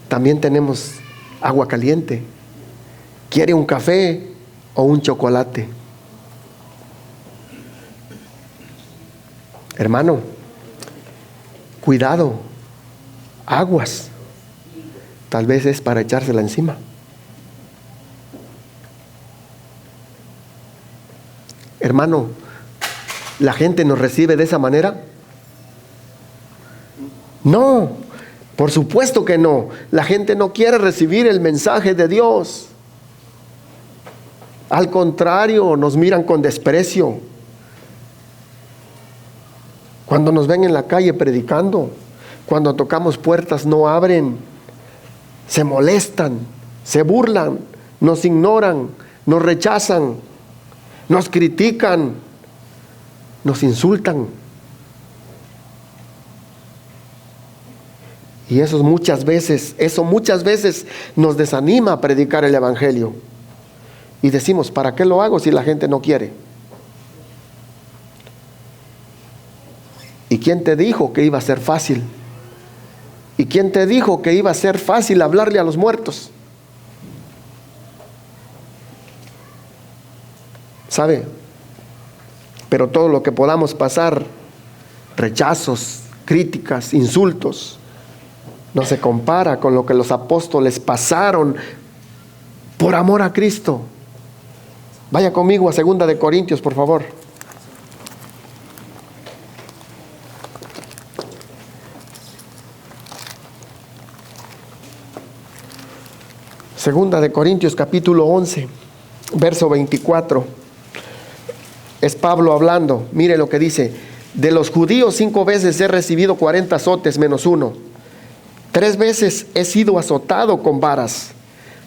También tenemos agua caliente. ¿Quiere un café o un chocolate? Hermano, cuidado, aguas. Tal vez es para echársela encima. Hermano, ¿la gente nos recibe de esa manera? No, por supuesto que no. La gente no quiere recibir el mensaje de Dios. Al contrario, nos miran con desprecio. Cuando nos ven en la calle predicando, cuando tocamos puertas no abren, se molestan, se burlan, nos ignoran, nos rechazan, nos critican, nos insultan. Y eso muchas veces nos desanima a predicar el evangelio. Y decimos: ¿para qué lo hago si la gente no quiere? ¿Y quién te dijo que iba a ser fácil? ¿Y quién te dijo que iba a ser fácil hablarle a los muertos? ¿Sabe? Pero todo lo que podamos pasar, rechazos, críticas, insultos, no se compara con lo que los apóstoles pasaron por amor a Cristo. Vaya conmigo a 2 de Corintios, por favor. Segunda de Corintios capítulo 11, verso 24. Es Pablo hablando. Mire lo que dice: de los judíos 5 veces he recibido 40 azotes menos uno. 3 veces he sido azotado con varas.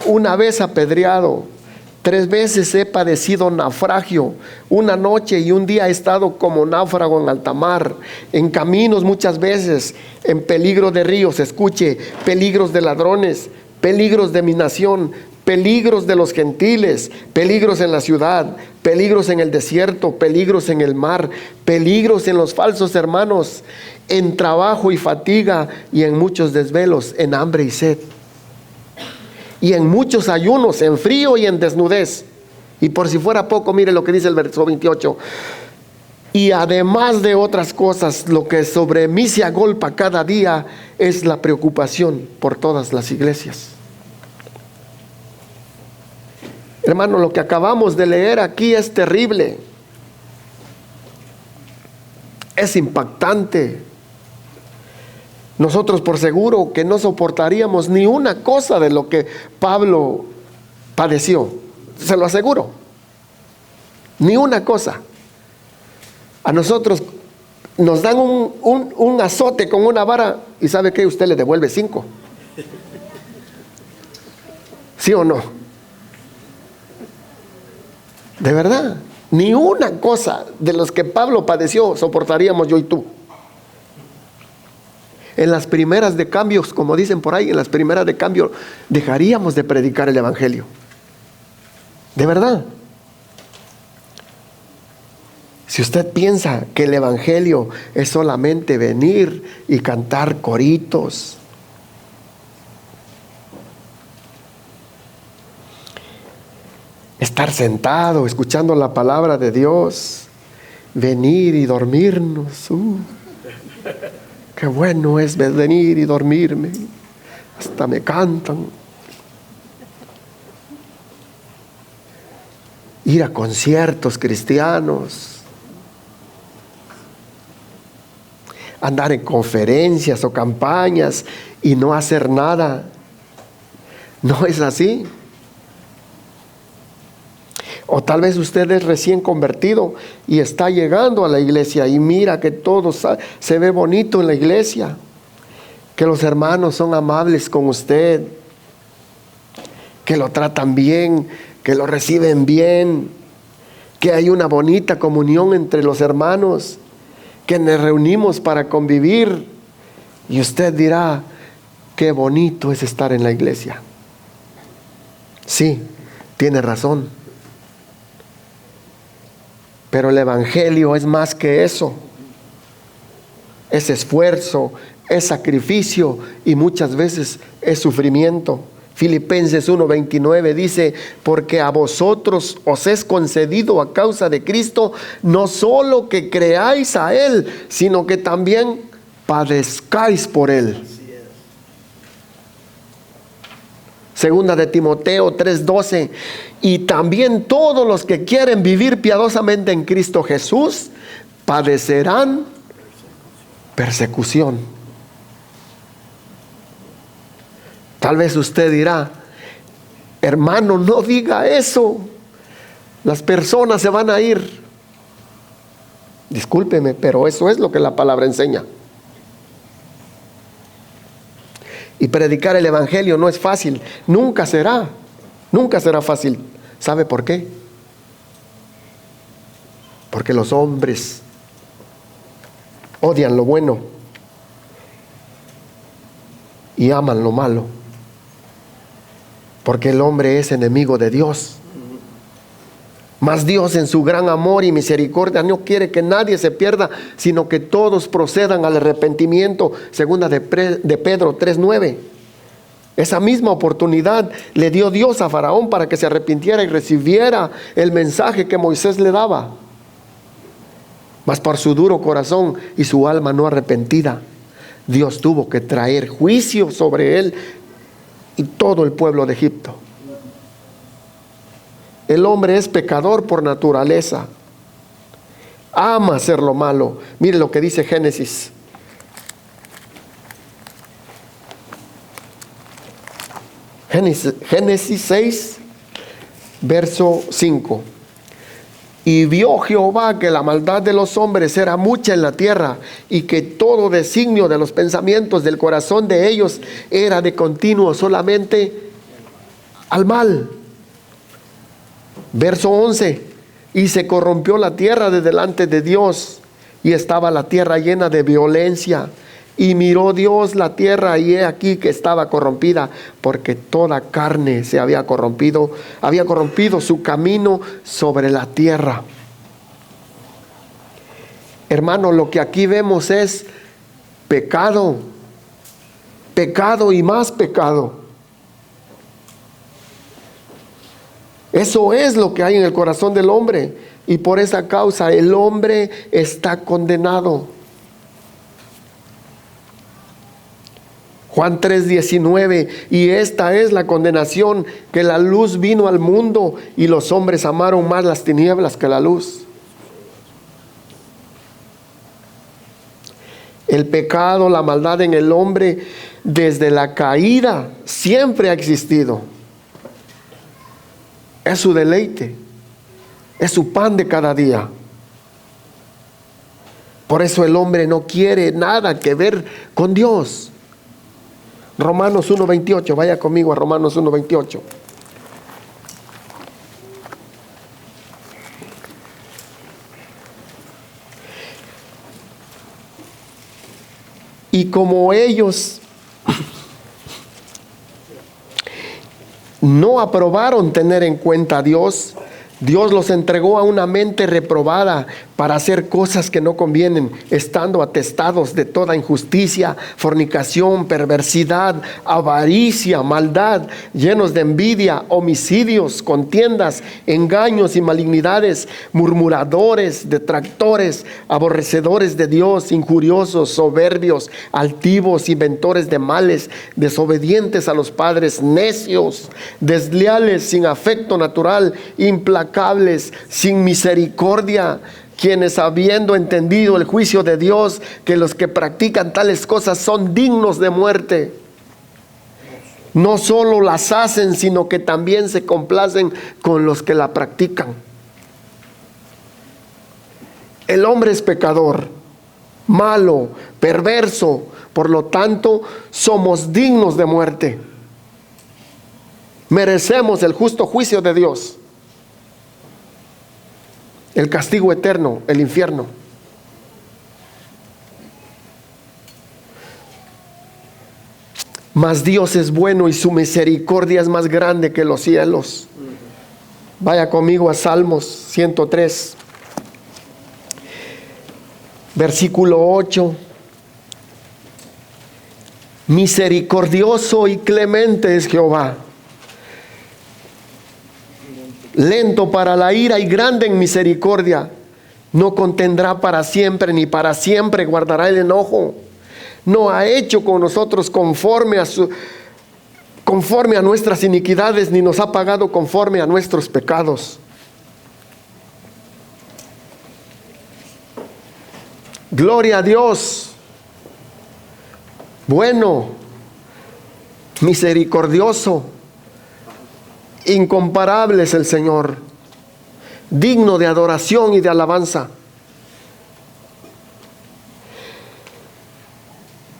1 vez apedreado. 3 veces he padecido naufragio. 1 noche y 1 día he estado como náufrago en alta mar. En caminos muchas veces. En peligro de ríos. Escuche: peligros de ladrones. Peligros de mi nación. Peligros de los gentiles. Peligros en la ciudad. Peligros en el desierto. Peligros en el mar. Peligros en los falsos hermanos. En trabajo y fatiga. Y en muchos desvelos. En hambre y sed. Y en muchos ayunos, en frío y en desnudez. Y por si fuera poco, mire lo que dice el verso 28. Y además de otras cosas, lo que sobre mí se agolpa cada día es la preocupación por todas las iglesias. Hermano, lo que acabamos de leer aquí es terrible. Es impactante. Nosotros por seguro que no soportaríamos ni una cosa de lo que Pablo padeció. Se lo aseguro. Ni una cosa. A nosotros nos dan un azote con una vara y ¿sabe qué? Usted le devuelve 5. ¿Sí o no? De verdad. Ni una cosa de los que Pablo padeció soportaríamos yo y tú. En las primeras de cambios, como dicen por ahí, en las primeras de cambio, dejaríamos de predicar el Evangelio. De verdad. Si usted piensa que el Evangelio es solamente venir y cantar coritos, estar sentado escuchando la palabra de Dios, venir y dormirnos, qué bueno es venir y dormirme, hasta me cantan. Ir a conciertos cristianos, andar en conferencias o campañas y no hacer nada. No es así. O tal vez usted es recién convertido y está llegando a la iglesia y mira que todo se ve bonito en la iglesia, que los hermanos son amables con usted, que lo tratan bien, que lo reciben bien, que hay una bonita comunión entre los hermanos, que nos reunimos para convivir. Y usted dirá, qué bonito es estar en la iglesia. Sí, tiene razón. Pero el Evangelio es más que eso. Es esfuerzo, es sacrificio y muchas veces es sufrimiento. Filipenses 1:29 dice, porque a vosotros os es concedido a causa de Cristo, no solo que creáis a Él, sino que también padezcáis por Él. Segunda de Timoteo 3:12, y también todos los que quieren vivir piadosamente en Cristo Jesús, padecerán persecución. Tal vez usted dirá, hermano, no diga eso, las personas se van a ir. Discúlpeme, pero eso es lo que la palabra enseña. Y predicar el Evangelio no es fácil, nunca será fácil. ¿Sabe por qué? Porque los hombres odian lo bueno y aman lo malo. Porque el hombre es enemigo de Dios. Mas Dios en su gran amor y misericordia no quiere que nadie se pierda, sino que todos procedan al arrepentimiento. Segunda de Pedro 3:9. Esa misma oportunidad le dio Dios a Faraón para que se arrepintiera y recibiera el mensaje que Moisés le daba. Mas por su duro corazón y su alma no arrepentida, Dios tuvo que traer juicio sobre él y todo el pueblo de Egipto. El hombre es pecador por naturaleza. Ama hacer lo malo. Mire lo que dice Génesis. Génesis 6, verso 5. Y vio Jehová que la maldad de los hombres era mucha en la tierra, y que todo designio de los pensamientos del corazón de ellos era de continuo solamente al mal. Verso 11. Y se corrompió la tierra de delante de Dios, y estaba la tierra llena de violencia. Y miró Dios la tierra, y he aquí que estaba corrompida, porque toda carne se había corrompido su camino sobre la tierra. Hermano, lo que aquí vemos es pecado, pecado y más pecado. Eso es lo que hay en el corazón del hombre, y por esa causa el hombre está condenado. Juan 3:19, y esta es la condenación, que la luz vino al mundo y los hombres amaron más las tinieblas que la luz. El pecado, la maldad en el hombre desde la caída siempre ha existido. Es su deleite, es su pan de cada día. Por eso el hombre no quiere nada que ver con Dios. Romanos 1:28, vaya conmigo a Romanos 1:28. Y como ellos no aprobaron tener en cuenta a Dios, Dios los entregó a una mente reprobada para hacer cosas que no convienen, estando atestados de toda injusticia, fornicación, perversidad, avaricia, maldad, llenos de envidia, homicidios, contiendas, engaños y malignidades, murmuradores, detractores, aborrecedores de Dios, injuriosos, soberbios, altivos, inventores de males, desobedientes a los padres, necios, desleales, sin afecto natural, implacables, sin misericordia, quienes habiendo entendido el juicio de Dios, que los que practican tales cosas son dignos de muerte, no solo las hacen, sino que también se complacen con los que la practican. El hombre es pecador, malo, perverso, por lo tanto somos dignos de muerte. Merecemos el justo juicio de Dios, el castigo eterno, el infierno. Mas Dios es bueno y su misericordia es más grande que los cielos. Vaya conmigo a Salmos 103, versículo 8. Misericordioso y clemente es Jehová, lento para la ira y grande en misericordia. No contendrá para siempre, ni para siempre guardará el enojo. No ha hecho con nosotros conforme a nuestras iniquidades, ni nos ha pagado conforme a nuestros pecados. Gloria a Dios. Bueno, misericordioso, incomparable es el Señor, digno de adoración y de alabanza.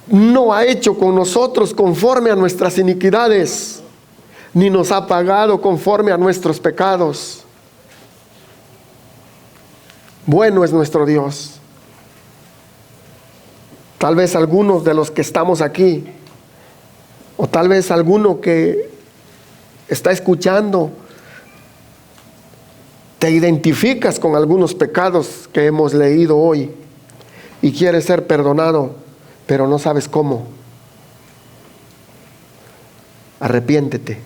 No ha hecho con nosotros conforme a nuestras iniquidades, ni nos ha pagado conforme a nuestros pecados. Bueno es nuestro Dios. Tal vez algunos de los que estamos aquí, o tal vez alguno que está escuchando, te identificas con algunos pecados que hemos leído hoy y quieres ser perdonado, pero no sabes cómo. Arrepiéntete.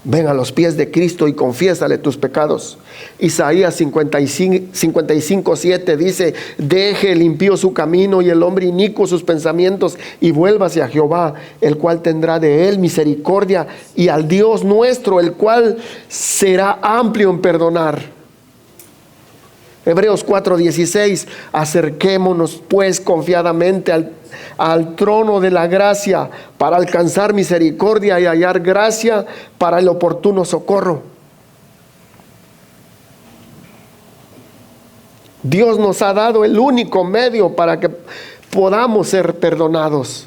Ven a los pies de Cristo y confiésale tus pecados. Isaías 55:7 dice: deje el impío su camino y el hombre inicuo sus pensamientos, y vuélvase a Jehová, el cual tendrá de él misericordia, y al Dios nuestro, el cual será amplio en perdonar. Hebreos 4:16: acerquémonos pues confiadamente al trono de la gracia, para alcanzar misericordia y hallar gracia para el oportuno socorro. Dios nos ha dado el único medio para que podamos ser perdonados.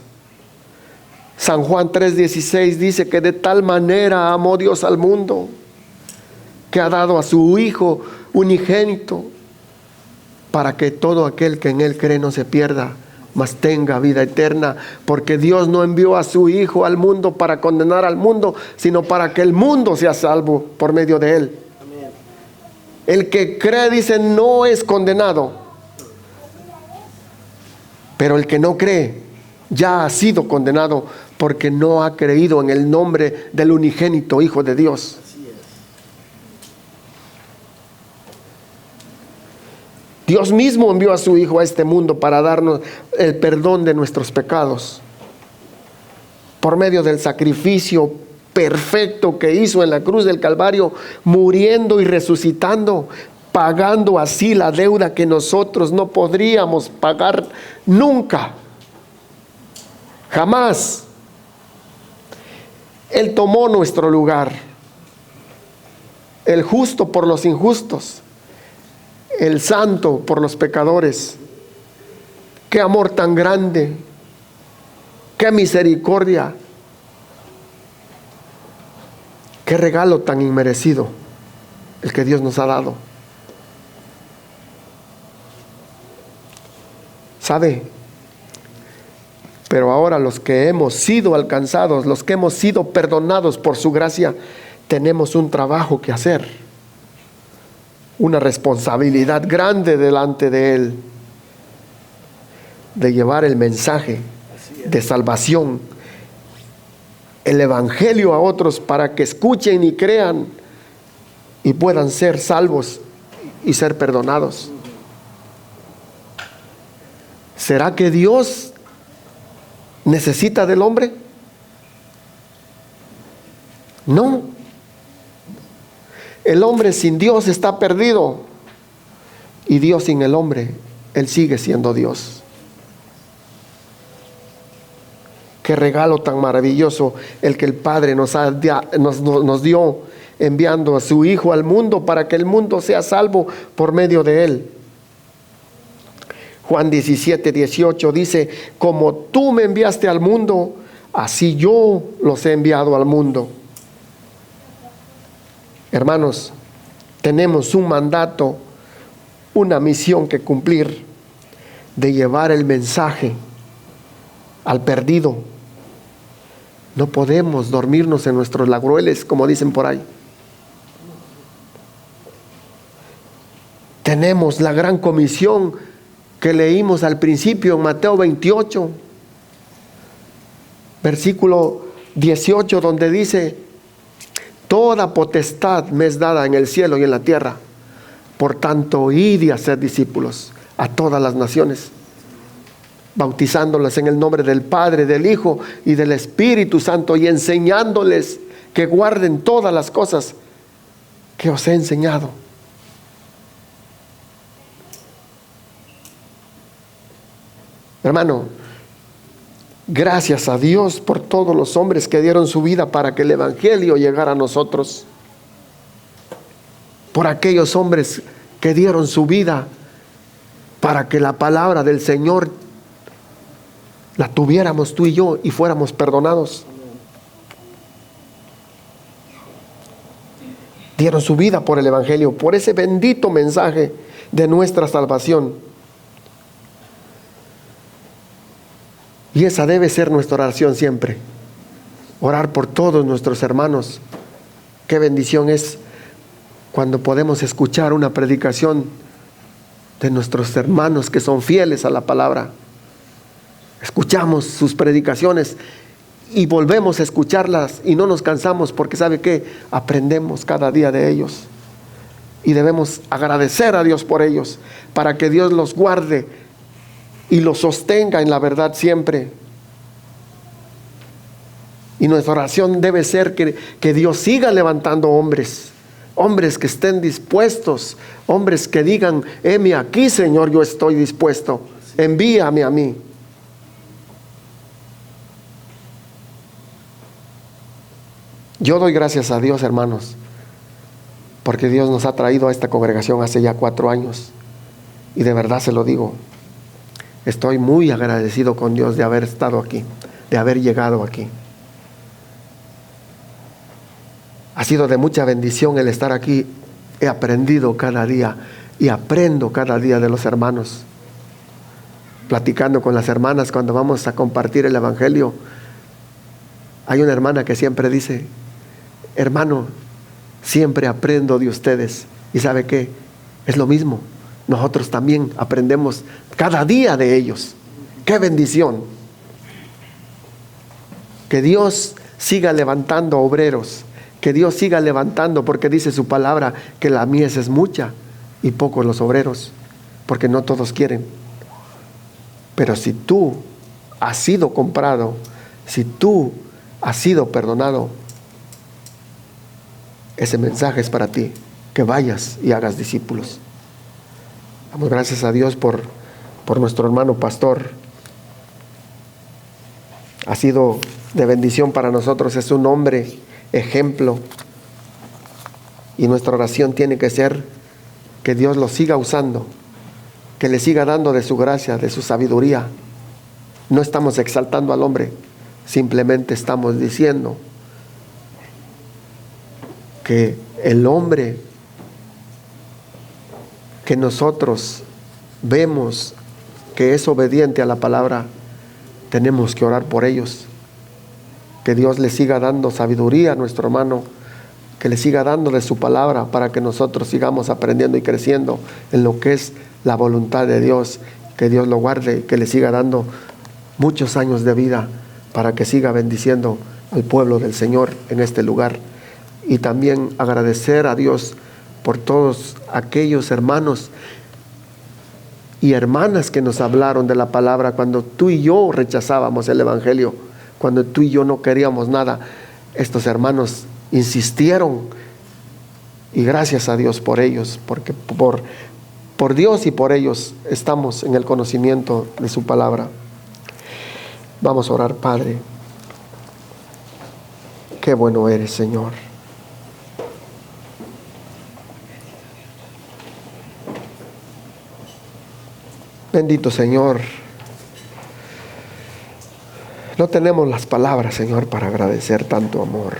San Juan 3:16 dice que de tal manera amó Dios al mundo, que ha dado a su Hijo unigénito, para que todo aquel que en él cree no se pierda, mas tenga vida eterna. Porque Dios no envió a su Hijo al mundo para condenar al mundo, sino para que el mundo sea salvo por medio de él. Amén. El que cree, dice, no es condenado, pero el que no cree ya ha sido condenado, porque no ha creído en el nombre del unigénito Hijo de Dios. Dios mismo envió a su Hijo a este mundo para darnos el perdón de nuestros pecados, por medio del sacrificio perfecto que hizo en la cruz del Calvario, muriendo y resucitando, pagando así la deuda que nosotros no podríamos pagar nunca, jamás. Él tomó nuestro lugar, el justo por los injustos, el santo por los pecadores. Qué amor tan grande, qué misericordia, qué regalo tan inmerecido el que Dios nos ha dado. ¿Sabe? Pero ahora los que hemos sido alcanzados, los que hemos sido perdonados por su gracia, tenemos un trabajo que hacer, una responsabilidad grande delante de Él, de llevar el mensaje de salvación, el evangelio a otros para que escuchen y crean y puedan ser salvos y ser perdonados. ¿Será que Dios necesita del hombre? No. El hombre sin Dios está perdido, y Dios sin el hombre, Él sigue siendo Dios. Qué regalo tan maravilloso el que el Padre nos dio, enviando a su Hijo al mundo para que el mundo sea salvo por medio de Él. Juan 17:18 dice: como tú me enviaste al mundo, así yo los he enviado al mundo. Hermanos, tenemos un mandato, una misión que cumplir, de llevar el mensaje al perdido. No podemos dormirnos en nuestros laureles, como dicen por ahí. Tenemos la gran comisión que leímos al principio en Mateo 28, versículo 18, donde dice: toda potestad me es dada en el cielo y en la tierra. Por tanto, id y haced discípulos a todas las naciones, bautizándolas en el nombre del Padre, del Hijo y del Espíritu Santo, y enseñándoles que guarden todas las cosas que os he enseñado. Hermano, gracias a Dios por todos los hombres que dieron su vida para que el evangelio llegara a nosotros. Por aquellos hombres que dieron su vida para que la palabra del Señor la tuviéramos tú y yo y fuéramos perdonados. Dieron su vida por el evangelio, por ese bendito mensaje de nuestra salvación. Y esa debe ser nuestra oración siempre. Orar por todos nuestros hermanos. Qué bendición es cuando podemos escuchar una predicación de nuestros hermanos que son fieles a la palabra. Escuchamos sus predicaciones y volvemos a escucharlas y no nos cansamos, porque ¿sabe qué? Aprendemos cada día de ellos. Y debemos agradecer a Dios por ellos, para que Dios los guarde y los sostenga en la verdad siempre. Y nuestra oración debe ser que Dios siga levantando hombres que estén dispuestos, hombres que digan: heme aquí, Señor, yo estoy dispuesto, envíame a mí. Yo doy gracias a Dios, hermanos, porque Dios nos ha traído a esta congregación hace ya 4 años, y de verdad se lo digo, estoy muy agradecido con Dios de haber estado aquí, de haber llegado aquí. Ha sido de mucha bendición el estar aquí. He aprendido cada día y aprendo cada día de los hermanos. Platicando con las hermanas cuando vamos a compartir el evangelio, hay una hermana que siempre dice: hermano, siempre aprendo de ustedes. ¿Y sabe qué? Es lo mismo. Nosotros también aprendemos cada día de ellos. ¡Qué bendición! Que Dios siga levantando obreros, que Dios siga levantando, porque dice su palabra que la mies es mucha y pocos los obreros, porque no todos quieren. Pero si tú has sido comprado, si tú has sido perdonado, ese mensaje es para ti, que vayas y hagas discípulos. Damos gracias a Dios por nuestro hermano pastor. Ha sido de bendición para nosotros, es un hombre ejemplo, y nuestra oración tiene que ser que Dios lo siga usando, que le siga dando de su gracia, de su sabiduría. No estamos exaltando al hombre, simplemente estamos diciendo que el hombre que nosotros vemos que es obediente a la palabra, tenemos que orar por ellos. Que Dios le siga dando sabiduría a nuestro hermano, que le siga dando de su palabra para que nosotros sigamos aprendiendo y creciendo en lo que es la voluntad de Dios. Que Dios lo guarde, que le siga dando muchos años de vida para que siga bendiciendo al pueblo del Señor en este lugar. Y también agradecer a Dios por todos aquellos hermanos y hermanas que nos hablaron de la palabra cuando tú y yo rechazábamos el evangelio, cuando tú y yo no queríamos nada. Estos hermanos insistieron, y gracias a Dios por ellos, porque por Dios y por ellos estamos en el conocimiento de su palabra. Vamos a orar. Padre, qué bueno eres, Señor. Bendito Señor. No tenemos las palabras, Señor, para agradecer tanto amor.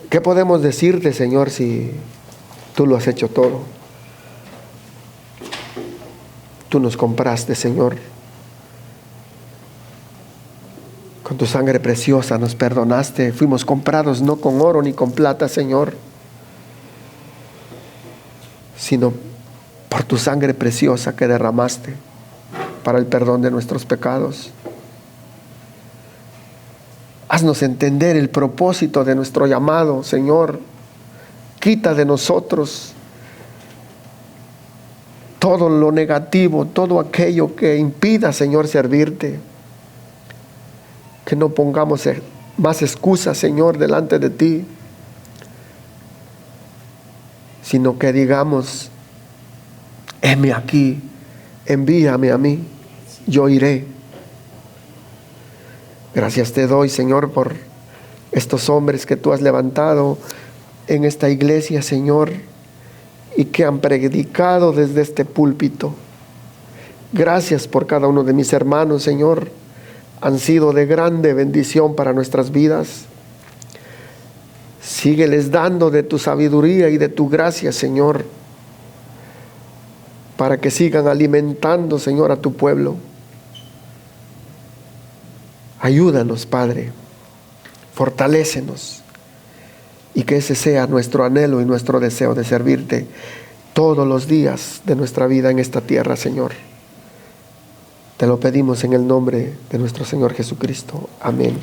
¿Qué podemos decirte, Señor, si tú lo has hecho todo? Tú nos compraste, Señor. Con tu sangre preciosa nos perdonaste. Fuimos comprados no con oro ni con plata, Señor, sino por tu sangre preciosa que derramaste para el perdón de nuestros pecados. Haznos entender el propósito de nuestro llamado, Señor. Quita de nosotros todo lo negativo, todo aquello que impida, Señor, servirte. Que no pongamos más excusas, Señor, delante de ti, sino que digamos: heme aquí, envíame a mí, yo iré. Gracias te doy, Señor, por estos hombres que tú has levantado en esta iglesia, Señor, y que han predicado desde este púlpito. Gracias por cada uno de mis hermanos, Señor. Han sido de grande bendición para nuestras vidas. Sígueles dando de tu sabiduría y de tu gracia, Señor, para que sigan alimentando, Señor, a tu pueblo. Ayúdanos, Padre, fortalécenos, y que ese sea nuestro anhelo y nuestro deseo de servirte todos los días de nuestra vida en esta tierra, Señor. Te lo pedimos en el nombre de nuestro Señor Jesucristo. Amén.